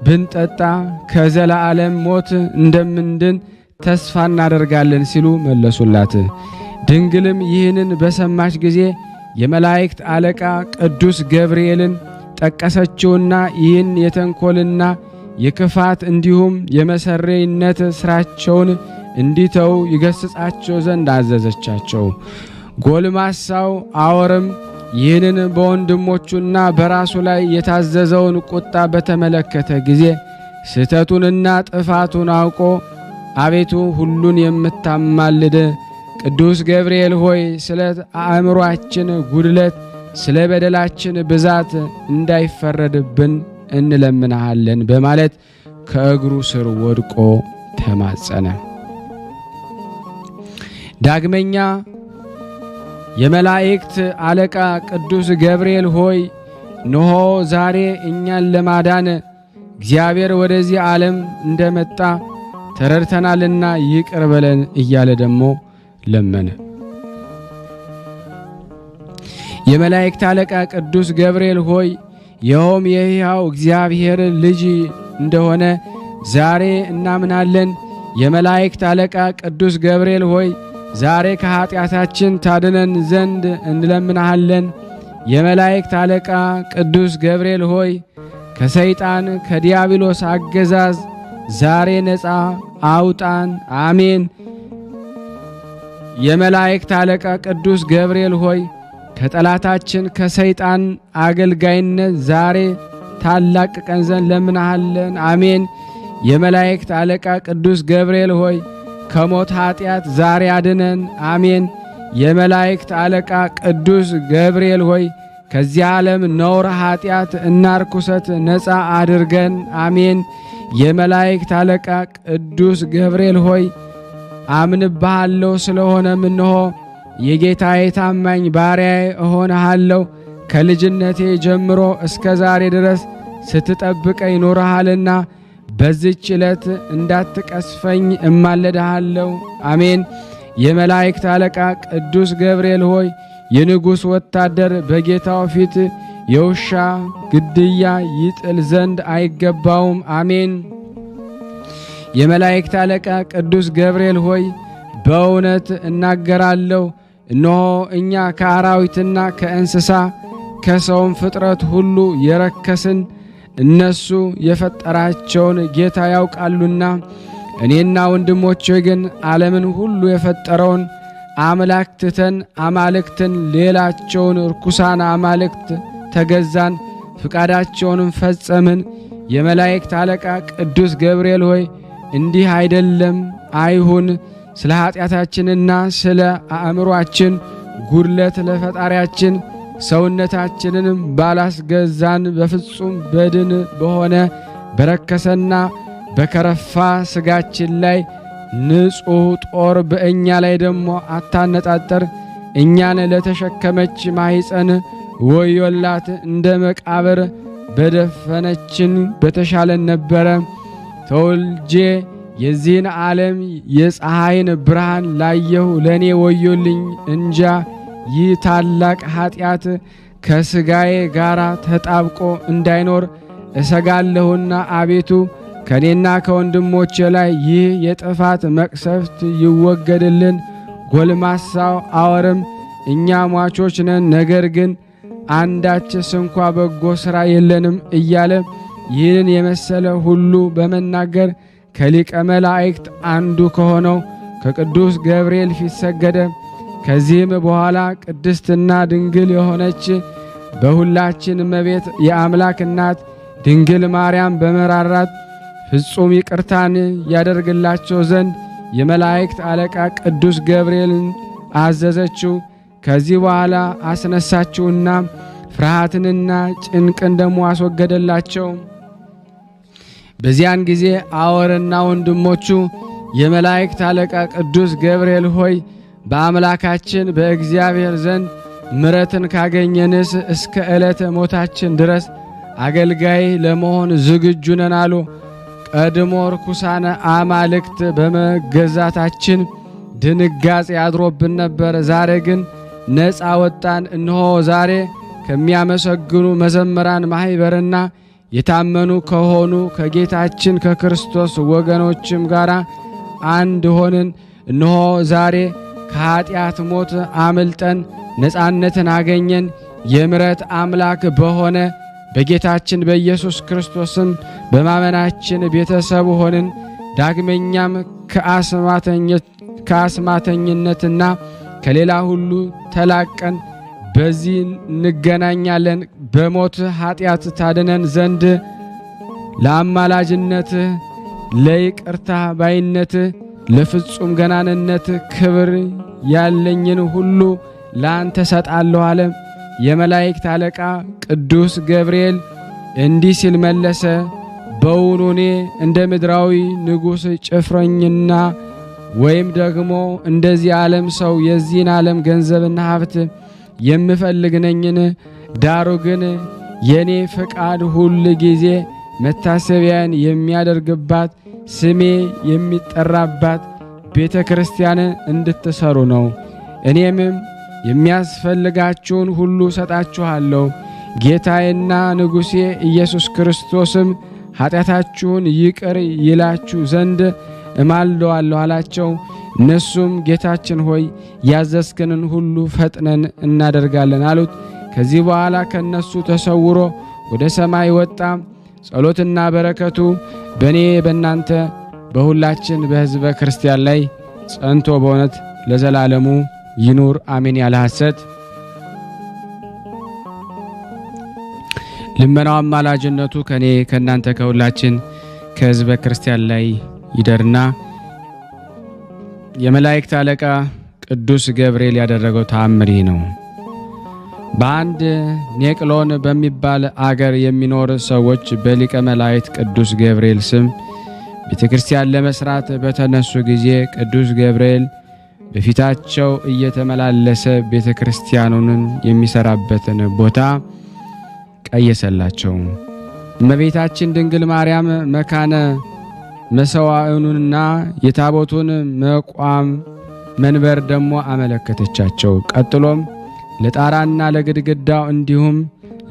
ብንጠጣ ከዘላለም ሞት እንደምንድን ተስፋ እናደርጋለን ሲሉ መለሱላት። ድንግልም ይህንን በሰማች ጊዜ የመላእክት አለቃ ቅዱስ ገብርኤልን ጠቀሰችውና ይህን የተንኮልና የክፋት እንዲሁም የመሰሪነት ሥራቸውን እንዲተው ይገስጻቸው ዘንድ አዘዘቻቸው። ጎልማሳው አወርም ይህንን በወንድሞቹና በራሱ ላይ የታዘዘውን ቁጣ በተመለከተ ጊዜ ስህተቱንና ጥፋቱን አውቆ አቤቱ ሁሉን የምታማልድ ቅዱስ ገብርኤል ሆይ ስለ አእምሮአችን ጉድለት ስለ በደላችን ብዛት እንዳይፈረድብን እንለምንሃለን በማለት ከእግሩ ስር ወድቆ ተማጸነ። ዳግመኛ የመላእክት አለቃ ቅዱስ ገብርኤል ሆይ እነሆ ዛሬ እኛን ለማዳን እግዚአብሔር ወደዚህ ዓለም እንደመጣ ተረድተናልና ይቅር በለን እያለ ደግሞ ለመነ። የመላእክት አለቃ ቅዱስ ገብርኤል ሆይ ይኸውም የሕያው እግዚአብሔር ልጅ እንደሆነ ዛሬ እናምናለን። የመላእክት አለቃ ቅዱስ ገብርኤል ሆይ ዛሬ ከኀጢአታችን ታድነን ዘንድ እንለምንሃለን። የመላእክት አለቃ ቅዱስ ገብርኤል ሆይ ከሰይጣን ከዲያብሎስ አገዛዝ ዛሬ ነፃ አውጣን፣ አሜን። የመላእክት አለቃ ቅዱስ ገብርኤል ሆይ ከጠላታችን ከሰይጣን አገልጋይነት ዛሬ ታላቅቀን ዘንድ ለምንሃለን፣ አሜን። የመላእክት አለቃ ቅዱስ ገብርኤል ሆይ ከሞት ኀጢአት ዛሬ አድነን፣ አሜን። የመላእክት አለቃ ቅዱስ ገብርኤል ሆይ ከዚህ ዓለም ነውር ኀጢአት እና ርኩሰት ነፃ አድርገን፣ አሜን። የመላእክት አለቃ ቅዱስ ገብርኤል ሆይ አምንብሃለሁ ስለሆነም እነሆ የጌታዬ ታማኝ ባሪያዬ እሆንሃለሁ። ከልጅነቴ ጀምሮ እስከ ዛሬ ድረስ ስትጠብቀኝ ኖረሃልና በዚህች ዕለት እንዳትቀስፈኝ እማለድሃለሁ። አሜን። የመላእክት አለቃ ቅዱስ ገብርኤል ሆይ የንጉሥ ወታደር በጌታው ፊት የውሻ ግድያ ይጥል ዘንድ አይገባውም። አሜን። የመላእክት አለቃ ቅዱስ ገብርኤል ሆይ በእውነት እናገራለሁ፣ እነሆ እኛ ከአራዊትና ከእንስሳ ከሰውም ፍጥረት ሁሉ የረከስን እነሱ የፈጠራቸውን ጌታ ያውቃሉና፣ እኔና ወንድሞቼ ግን ዓለምን ሁሉ የፈጠረውን አምላክ ትተን አማልክትን ሌላቸውን ርኩሳን አማልክት ተገዛን፣ ፍቃዳቸውንም ፈጸምን። የመላእክት አለቃ ቅዱስ ገብርኤል ሆይ እንዲህ አይደለም አይሁን። ስለ ኃጢአታችንና ስለ አእምሮአችን ጉድለት ለፈጣሪያችን ሰውነታችንንም ባላስገዛን በፍጹም በድን በሆነ በረከሰና በከረፋ ስጋችን ላይ ንጹሕ ጦር በእኛ ላይ ደግሞ አታነጣጠር። እኛን ለተሸከመች ማኅፀን ወዮላት፣ እንደ መቃብር በደፈነችን በተሻለን ነበረ። ተወልጄ የዚህን ዓለም የፀሐይን ብርሃን ላየሁ ለእኔ ወዮልኝ እንጃ። ይህ ታላቅ ኃጢአት ከሥጋዬ ጋር ተጣብቆ እንዳይኖር እሰጋለሁና አቤቱ ከኔና ከወንድሞቼ ላይ ይህ የጥፋት መቅሰፍት ይወገድልን። ጎልማሳው አወርም እኛ ሟቾች ነን፣ ነገር ግን አንዳች ስንኳ በጎ ሥራ የለንም እያለ ይህንን የመሰለ ሁሉ በመናገር ከሊቀ መላእክት አንዱ ከሆነው ከቅዱስ ገብርኤል ፊት ሰገደ። ከዚህም በኋላ ቅድስትና ድንግል የሆነች በሁላችን እመቤት የአምላክ እናት ድንግል ማርያም በመራራት ፍጹም ይቅርታን ያደርግላቸው ዘንድ የመላእክት አለቃ ቅዱስ ገብርኤልን አዘዘችው። ከዚህ በኋላ አስነሳችውና ፍርሃትንና ጭንቅን ደሞ አስወገደላቸው። በዚያን ጊዜ አወርና ወንድሞቹ የመላእክት አለቃ ቅዱስ ገብርኤል ሆይ በአምላካችን በእግዚአብሔር ዘንድ ምሕረትን ካገኘንስ እስከ ዕለተ ሞታችን ድረስ አገልጋይ ለመሆን ዝግጁ ነን አሉ። ቀድሞ ርኩሳነ አማልክት በመገዛታችን ድንጋጼ አድሮብን ነበር። ዛሬ ግን ነፃ ወጣን። እነሆ ዛሬ ከሚያመሰግኑ መዘምራን ማኅበርና የታመኑ ከሆኑ ከጌታችን ከክርስቶስ ወገኖችም ጋር አንድ ሆንን። እነሆ ዛሬ ከኀጢአት ሞት አምልጠን ነፃነትን አገኘን። የምሕረት አምላክ በሆነ በጌታችን በኢየሱስ ክርስቶስም በማመናችን ቤተሰብ ሆንን። ዳግመኛም ከአስማተኝነትና ከሌላ ሁሉ ተላቀን በዚህ እንገናኛለን። በሞት ኀጢአት ታድነን ዘንድ ለአማላጅነት ለይቅርታ ባይነት ለፍጹም ገናንነት ክብር ያለኝን ሁሉ ለአንተ ሰጣለሁ አለ። የመላእክት አለቃ ቅዱስ ገብርኤል እንዲህ ሲል መለሰ። በውኑ እኔ እንደ ምድራዊ ንጉሥ ጭፍረኝና ወይም ደግሞ እንደዚህ ዓለም ሰው የዚህን ዓለም ገንዘብና ሀብት የምፈልግ ነኝን? ዳሩ ግን የኔ ፈቃድ ሁል ጊዜ መታሰቢያን የሚያደርግባት ስሜ የሚጠራባት ቤተ ክርስቲያን እንድትሰሩ ነው። እኔም የሚያስፈልጋችሁን ሁሉ ሰጣችኋለሁ። ጌታዬና ንጉሴ ኢየሱስ ክርስቶስም ኃጢአታችሁን ይቅር ይላችሁ ዘንድ እማልደዋለሁ አላቸው። እነሱም ጌታችን ሆይ ያዘዝከንን ሁሉ ፈጥነን እናደርጋለን አሉት። ከዚህ በኋላ ከነሱ ተሰውሮ ወደ ሰማይ ወጣ። ጸሎትና በረከቱ በእኔ በእናንተ በሁላችን በሕዝበ ክርስቲያን ላይ ጸንቶ በእውነት ለዘላለሙ ይኑር አሜን። ያለ ሐሰት ልመናው አማላጅነቱ ከኔ ከእናንተ ከሁላችን ከሕዝበ ክርስቲያን ላይ ይደርና የመላእክት አለቃ ቅዱስ ገብርኤል ያደረገው ተአምር ነው። በአንድ ኔቅሎን በሚባል አገር የሚኖር ሰዎች በሊቀ መላእክት ቅዱስ ገብርኤል ስም ቤተ ክርስቲያን ለመስራት በተነሱ ጊዜ ቅዱስ ገብርኤል በፊታቸው እየተመላለሰ ቤተ ክርስቲያኑን የሚሰራበትን ቦታ ቀየሰላቸው። እመቤታችን ድንግል ማርያም መካነ መሰዋዕኑንና የታቦቱን መቋም መንበር ደግሞ አመለከተቻቸው። ቀጥሎም ለጣራና ለግድግዳው እንዲሁም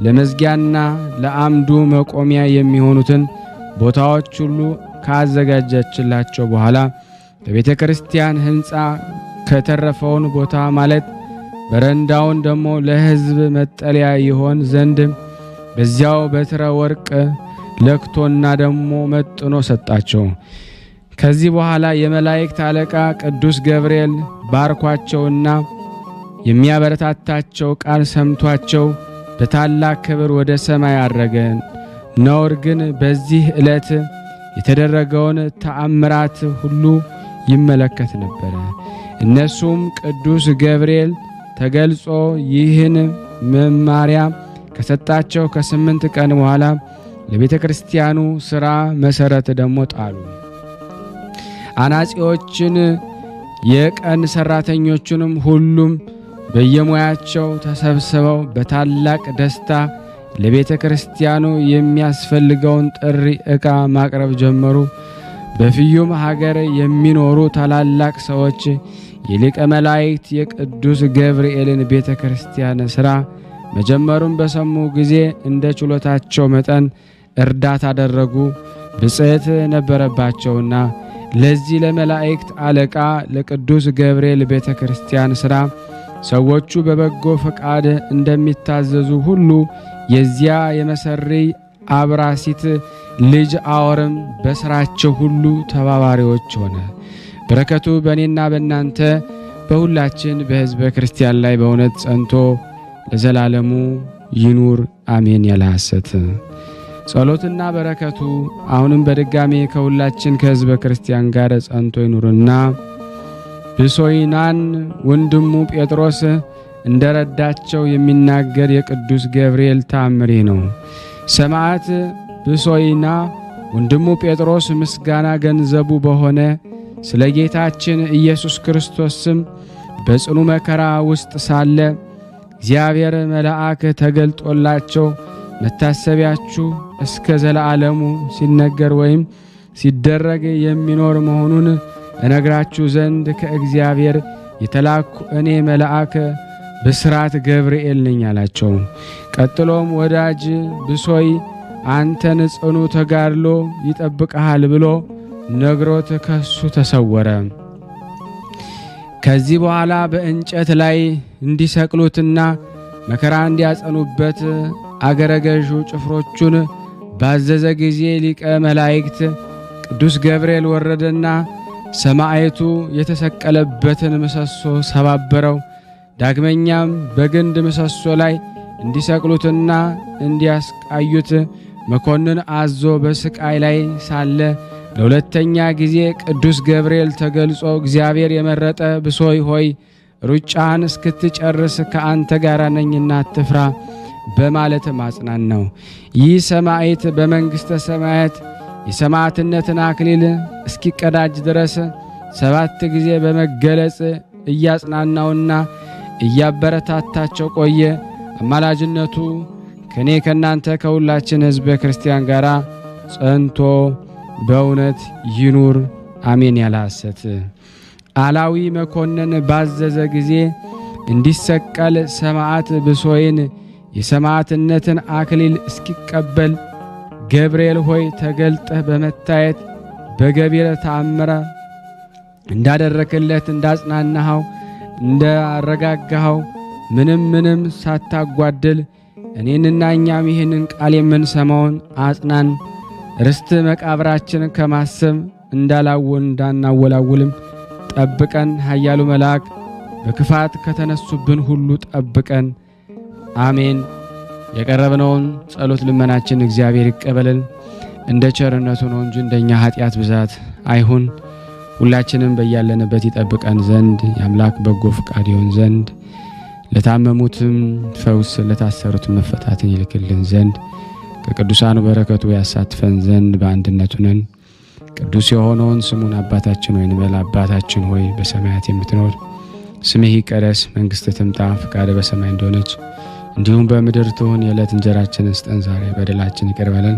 ለመዝጊያና ለአምዱ መቆሚያ የሚሆኑትን ቦታዎች ሁሉ ካዘጋጀችላቸው በኋላ በቤተ ክርስቲያን ሕንፃ ከተረፈውን ቦታ ማለት በረንዳውን ደግሞ ለሕዝብ መጠለያ ይሆን ዘንድ በዚያው በትረ ወርቅ ለክቶና ደግሞ መጥኖ ሰጣቸው። ከዚህ በኋላ የመላእክት አለቃ ቅዱስ ገብርኤል ባርኳቸውና የሚያበረታታቸው ቃል ሰምቷቸው በታላቅ ክብር ወደ ሰማይ አረገ። ነውር ግን በዚህ ዕለት የተደረገውን ተአምራት ሁሉ ይመለከት ነበር። እነሱም ቅዱስ ገብርኤል ተገልጾ ይህን መማሪያ ከሰጣቸው ከ8 ቀን በኋላ ለቤተ ክርስቲያኑ ሥራ መሠረት ደግሞ ጣሉ። አናጺዎችን የቀን ሠራተኞቹንም ሁሉም በየሙያቸው ተሰብስበው በታላቅ ደስታ ለቤተ ክርስቲያኑ የሚያስፈልገውን ጥሪ ዕቃ ማቅረብ ጀመሩ። በፍዩም ሀገር የሚኖሩ ታላላቅ ሰዎች የሊቀ መላእክት የቅዱስ ገብርኤልን ቤተ ክርስቲያን ሥራ መጀመሩን በሰሙ ጊዜ እንደ ችሎታቸው መጠን እርዳታ አደረጉ። ብጽዕት ነበረባቸውና ለዚህ ለመላእክት አለቃ ለቅዱስ ገብርኤል ቤተ ክርስቲያን ሥራ ሰዎቹ በበጎ ፈቃድ እንደሚታዘዙ ሁሉ የዚያ የመሰሪ አብራሲት ልጅ አወርም በሥራቸው ሁሉ ተባባሪዎች ሆነ። በረከቱ በእኔና በእናንተ በሁላችን በሕዝበ ክርስቲያን ላይ በእውነት ጸንቶ ለዘላለሙ ይኑር አሜን። ያለ ሐሰት ጸሎትና በረከቱ አሁንም በድጋሜ ከሁላችን ከሕዝበ ክርስቲያን ጋር ጸንቶ ይኑርና ብሶይናን ወንድሙ ጴጥሮስ እንደረዳቸው የሚናገር የቅዱስ ገብርኤል ተአምር ነው። ሰማዕት ብሶይና ወንድሙ ጴጥሮስ ምስጋና ገንዘቡ በሆነ ስለ ጌታችን ኢየሱስ ክርስቶስ ስም በጽኑ መከራ ውስጥ ሳለ እግዚአብሔር መልአክ ተገልጦላቸው መታሰቢያችሁ እስከ ዘላለሙ ሲነገር ወይም ሲደረግ የሚኖር መሆኑን እነግራችሁ ዘንድ ከእግዚአብሔር የተላኩ እኔ መልአክ ብስራት ገብርኤል ነኝ አላቸው። ቀጥሎም ወዳጅ ብሶይ አንተን ጽኑ ተጋድሎ ይጠብቅሃል ብሎ ነግሮት ከሱ ተሰወረ። ከዚህ በኋላ በእንጨት ላይ እንዲሰቅሉትና መከራ እንዲያጸኑበት አገረገዡ ጭፍሮቹን ባዘዘ ጊዜ ሊቀ መላእክት ቅዱስ ገብርኤል ወረደና ሰማዕቱ የተሰቀለበትን ምሰሶ ሰባበረው። ዳግመኛም በግንድ ምሰሶ ላይ እንዲሰቅሉትና እንዲያስቃዩት መኮንን አዞ በስቃይ ላይ ሳለ ለሁለተኛ ጊዜ ቅዱስ ገብርኤል ተገልጾ እግዚአብሔር የመረጠ ብሶይ ሆይ ሩጫን እስክትጨርስ ከአንተ ጋር ነኝና አትፍራ በማለት ማጽናናው። ይህ ሰማዕት በመንግሥተ ሰማያት የሰማዕትነትን አክሊል እስኪቀዳጅ ድረስ 7 ጊዜ በመገለጽ እያጽናናውና እያበረታታቸው ቆየ። አማላጅነቱ ከኔ ከናንተ ከሁላችን ሕዝበ ክርስቲያን ጋር ጸንቶ በእውነት ይኑር አሜን። ያለ ሐሰት አላዊ መኮንን ባዘዘ ጊዜ እንዲሰቀል ሰማዕት ብሶይን የሰማዕትነትን አክሊል እስኪቀበል ገብርኤል ሆይ ተገልጠህ በመታየት በገቢረ ተአምረ እንዳደረክለት እንዳጽናናኸው እንዳረጋጋኸው ምንም ሳታጓድል እኔንና እኛም ይህንን ቃል የምንሰማውን አጽናን። ርስት መቃብራችን ከማሰብ እንዳናወላውልም ጠብቀን። ኃያሉ መልአክ በክፋት ከተነሱብን ሁሉ ጠብቀን አሜን። የቀረብነውን ጸሎት ልመናችን እግዚአብሔር ይቀበልን። እንደ ቸርነቱ ነው እንጂ እንደኛ ኃጢአት ብዛት አይሁን። ሁላችንም በያለንበት ይጠብቀን ዘንድ የአምላክ በጎ ፍቃድ ይሆን ዘንድ ለታመሙትም ፈውስ ለታሰሩትም መፈታትን ይልክልን ዘንድ ከቅዱሳኑ በረከቱ ያሳትፈን ዘንድ በአንድነቱ ነን። ቅዱስ የሆነውን ስሙን አባታችን ሆይ እንበል። አባታችን ሆይ በሰማያት የምትኖር ስምህ ይቀደስ፣ መንግሥትህ ትምጣ፣ ፈቃድህ በሰማይ እንደሆነች እንዲሁም በምድር ትሁን። የዕለት እንጀራችንን ስጠን ዛሬ፣ በደላችን ይቅር በለን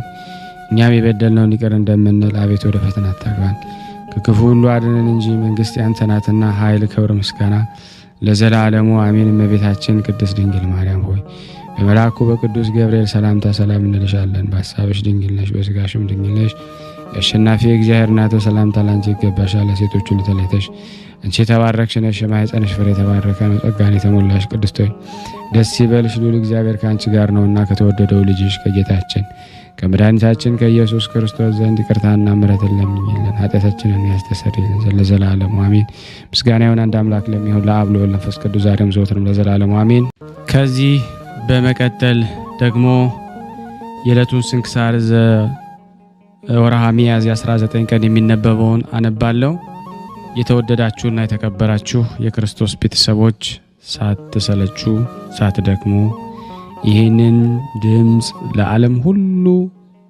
እኛም የበደልነውን ይቅር እንደምንል፣ አቤቱ ወደ ፈተና አታግባን ከክፉ ሁሉ አድነን እንጂ መንግሥት ያንተ ናትና፣ ኃይል፣ ክብር፣ ምስጋና ለዘላለሙ አሜን። እመቤታችን ቅድስት ድንግል ማርያም ሆይ በመልአኩ በቅዱስ ገብርኤል ሰላምታ ሰላም እንልሻለን። በሐሳብሽ ድንግል ነሽ፣ በሥጋሽም ድንግል ነሽ። የአሸናፊ እግዚአብሔር እናት ሰላምታ ላንቺ ይገባሻል። ለሴቶች ሁሉ ተለይተሽ አንቺ የተባረክሽ ነሽ፣ የማኅፀንሽ ፍሬ የተባረከ ነው። ጸጋን የተሞላሽ ቅድስት ሆይ ደስ ይበልሽ፣ ልዑል እግዚአብሔር ከአንቺ ጋር ነውና ከተወደደው ልጅሽ ከጌታችን ከመድኃኒታችን ከኢየሱስ ክርስቶስ ዘንድ ይቅርታና ምሕረትን ለምኝልን ኃጢአታችንን ያስተሰርይልን ዘንድ ለዘላለሙ አሜን። ምስጋና ይሁን አንድ አምላክ ለሚሆን ለአብ ለወልድ ለመንፈስ ቅዱስ ዛሬም ዘወትርም ለዘላለሙ አሜን። ከዚህ በመቀጠል ደግሞ የዕለቱን ስንክሳር ወርሃ ሚያዝያ 19 ቀን የሚነበበውን አነባለሁ። የተወደዳችሁና የተከበራችሁ የክርስቶስ ቤተሰቦች ሳትሰለቹ ሳትደክሙ ይህንን ድምፅ ለዓለም ሁሉ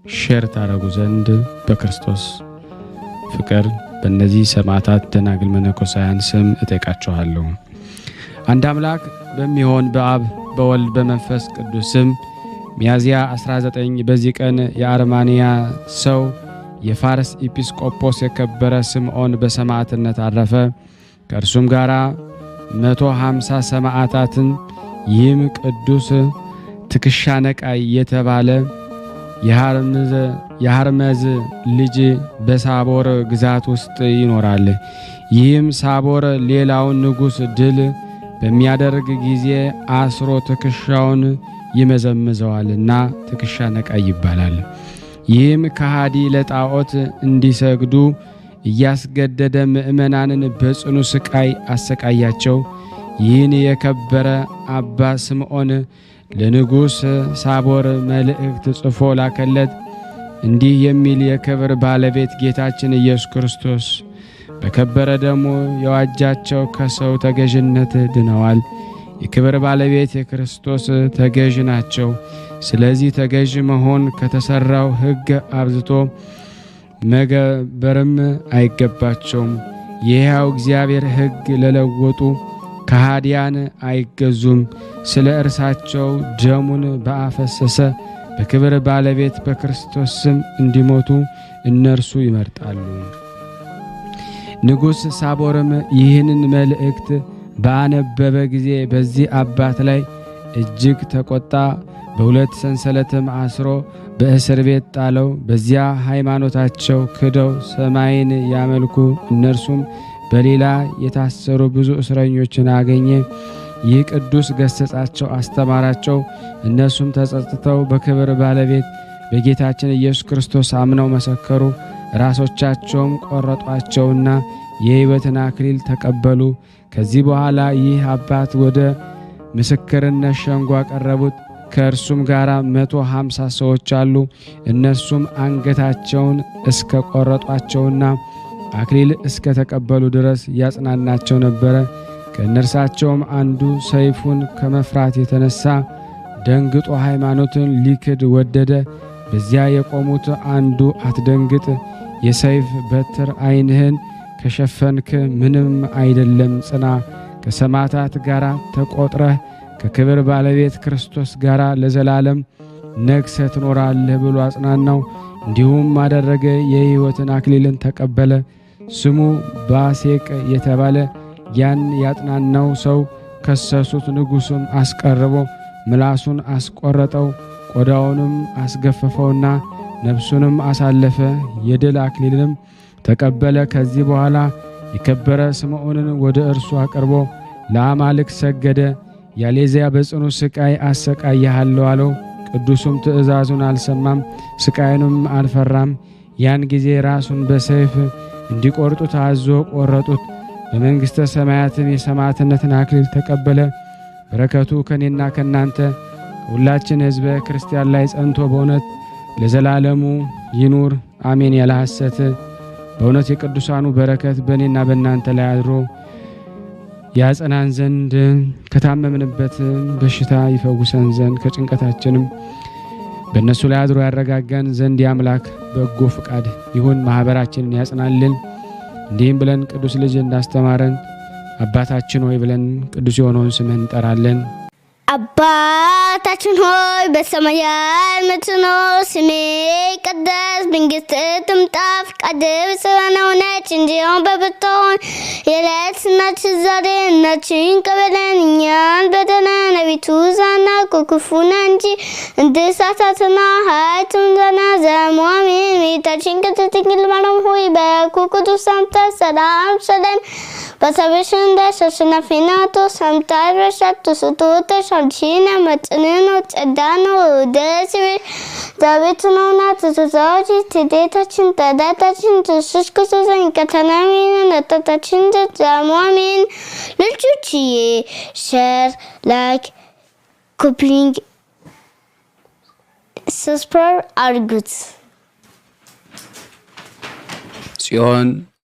ሼር ታደርጉ ዘንድ በክርስቶስ ፍቅር በእነዚህ ሰማዕታት ደናግል መነኮሳያን ስም እጠይቃችኋለሁ። አንድ አምላክ በሚሆን በአብ በወልድ በመንፈስ ቅዱስ ስም ሚያዝያ 19 በዚህ ቀን የአርማንያ ሰው የፋርስ ኤጲስቆጶስ የከበረ ስምዖን በሰማዕትነት አረፈ። ከእርሱም ጋር 150 ሰማዕታትን። ይህም ቅዱስ ትክሻ ነቃይ የተባለ የሃርመዝ ልጅ በሳቦር ግዛት ውስጥ ይኖራል። ይህም ሳቦር ሌላውን ንጉሥ ድል በሚያደርግ ጊዜ አስሮ ትከሻውን ይመዘምዘዋልና ትክሻ ነቃይ ይባላል። ይህም ከሃዲ ለጣዖት እንዲሰግዱ እያስገደደ ምእመናንን በጽኑ ስቃይ አሰቃያቸው። ይህን የከበረ አባ ስምዖን ለንጉሥ ሳቦር መልእክት ጽፎ ላከለት። እንዲህ የሚል የክብር ባለቤት ጌታችን ኢየሱስ ክርስቶስ በከበረ ደሙ የዋጃቸው ከሰው ተገዥነት ድነዋል። የክብር ባለቤት የክርስቶስ ተገዥ ናቸው። ስለዚህ ተገዥ መሆን ከተሰራው ሕግ አብዝቶ መገበርም አይገባቸውም። የሕያው እግዚአብሔር ሕግ ለለወጡ ከሃዲያን አይገዙም። ስለ እርሳቸው ደሙን በአፈሰሰ በክብር ባለቤት በክርስቶስ ስም እንዲሞቱ እነርሱ ይመርጣሉ። ንጉሥ ሳቦርም ይህንን መልእክት ባነበበ ጊዜ በዚህ አባት ላይ እጅግ ተቆጣ። በሁለት ሰንሰለትም አስሮ በእስር ቤት ጣለው። በዚያ ሃይማኖታቸው ክደው ሰማይን ያመልኩ እነርሱም በሌላ የታሰሩ ብዙ እስረኞችን አገኘ። ይህ ቅዱስ ገሰጻቸው፣ አስተማራቸው። እነሱም ተጸጽተው በክብር ባለቤት በጌታችን ኢየሱስ ክርስቶስ አምነው መሰከሩ። ራሶቻቸውም ቆረጧቸውና የሕይወትን አክሊል ተቀበሉ። ከዚህ በኋላ ይህ አባት ወደ ምስክርነት ሸንጎ አቀረቡት። ከእርሱም ጋር 150 ሰዎች አሉ። እነሱም አንገታቸውን እስከ ቆረጧቸውና አክሊል እስከ ተቀበሉ ድረስ ያጽናናቸው ነበረ። ከእነርሳቸውም አንዱ ሰይፉን ከመፍራት የተነሳ ደንግጦ ሃይማኖትን ሊክድ ወደደ። በዚያ የቆሙት አንዱ አትደንግጥ፣ የሰይፍ በትር ዓይንህን ከሸፈንክ ምንም አይደለም፣ ጽና፣ ከሰማዕታት ጋር ተቆጥረህ ከክብር ባለቤት ክርስቶስ ጋር ለዘላለም ነግሰህ ትኖራለህ ብሎ አጽናናው። እንዲሁም አደረገ። የሕይወትን አክሊልን ተቀበለ። ስሙ ባሴቅ የተባለ ያን ያጽናናው ሰው ከሰሱት። ንጉሡም አስቀርቦ ምላሱን አስቆረጠው፣ ቆዳውንም አስገፈፈውና ነፍሱንም አሳለፈ። የድል አክሊልንም ተቀበለ። ከዚህ በኋላ የከበረ ስምዖንን ወደ እርሱ አቅርቦ ለአማልክ ሰገደ። ያሌዚያ በጽኑ ስቃይ አሰቃይሃለሁ አለው። ቅዱሱም ትእዛዙን አልሰማም፣ ስቃዩንም አልፈራም። ያን ጊዜ ራሱን በሰይፍ እንዲቆርጡት አዞ ቆረጡት። በመንግሥተ ሰማያትም የሰማዕትነትን አክሊል ተቀበለ። በረከቱ ከኔና ከናንተ ከሁላችን ሕዝበ ክርስቲያን ላይ ጸንቶ በእውነት ለዘላለሙ ይኑር አሜን። ያለ ሐሰት በእውነት የቅዱሳኑ በረከት በእኔና በእናንተ ላይ አድሮ ያጸናን ዘንድ ከታመምንበት በሽታ ይፈውሰን ዘንድ ከጭንቀታችንም በእነሱ ላይ አድሮ ያረጋጋን ዘንድ የአምላክ በጎ ፍቃድ ይሁን። ማኅበራችንን ያጽናልን። እንዲህም ብለን ቅዱስ ልጅ እንዳስተማረን አባታችን ሆይ ብለን ቅዱስ የሆነውን ስምህን እንጠራለን። አባታችን ሆይ በሰማያት የምትኖር፣ ስምህ ይቀደስ፣ መንግሥትህ ትምጣ፣ ፈቃድህ በሰማይ እንደሆነች እንዲሁም በምድር ትሁን። የዕለት እንጀራችንን ዛሬ ስጠን በደለን እኛን በደለን አቤቱ ሳናውቅ ክፉ እንጂ እንድንሳሳትና ኃይል ምስጋና ዘላለሙ አሜን። እመቤታችን ቅድስት ድንግል ማርያም ሆይ በቅዱስ ሰላምታ ሰላም ሰላም በሰብሽ እንዳሸናፊ ናት ሰምታ ረሻቱ ስቶተሽ አንቺን መጥንን ጸዳኑ ደስ ዳዊት ነውና ተዛውጂ ትዴታችን ተዳታችን ኢየሱስ ክርስቶስን ከተናሚን ነጣታችን ዘማሚን ልጆችዬ ሼር ላይክ ኮፒንግ ሰብስክራይብ አድርጉት። ጽዮን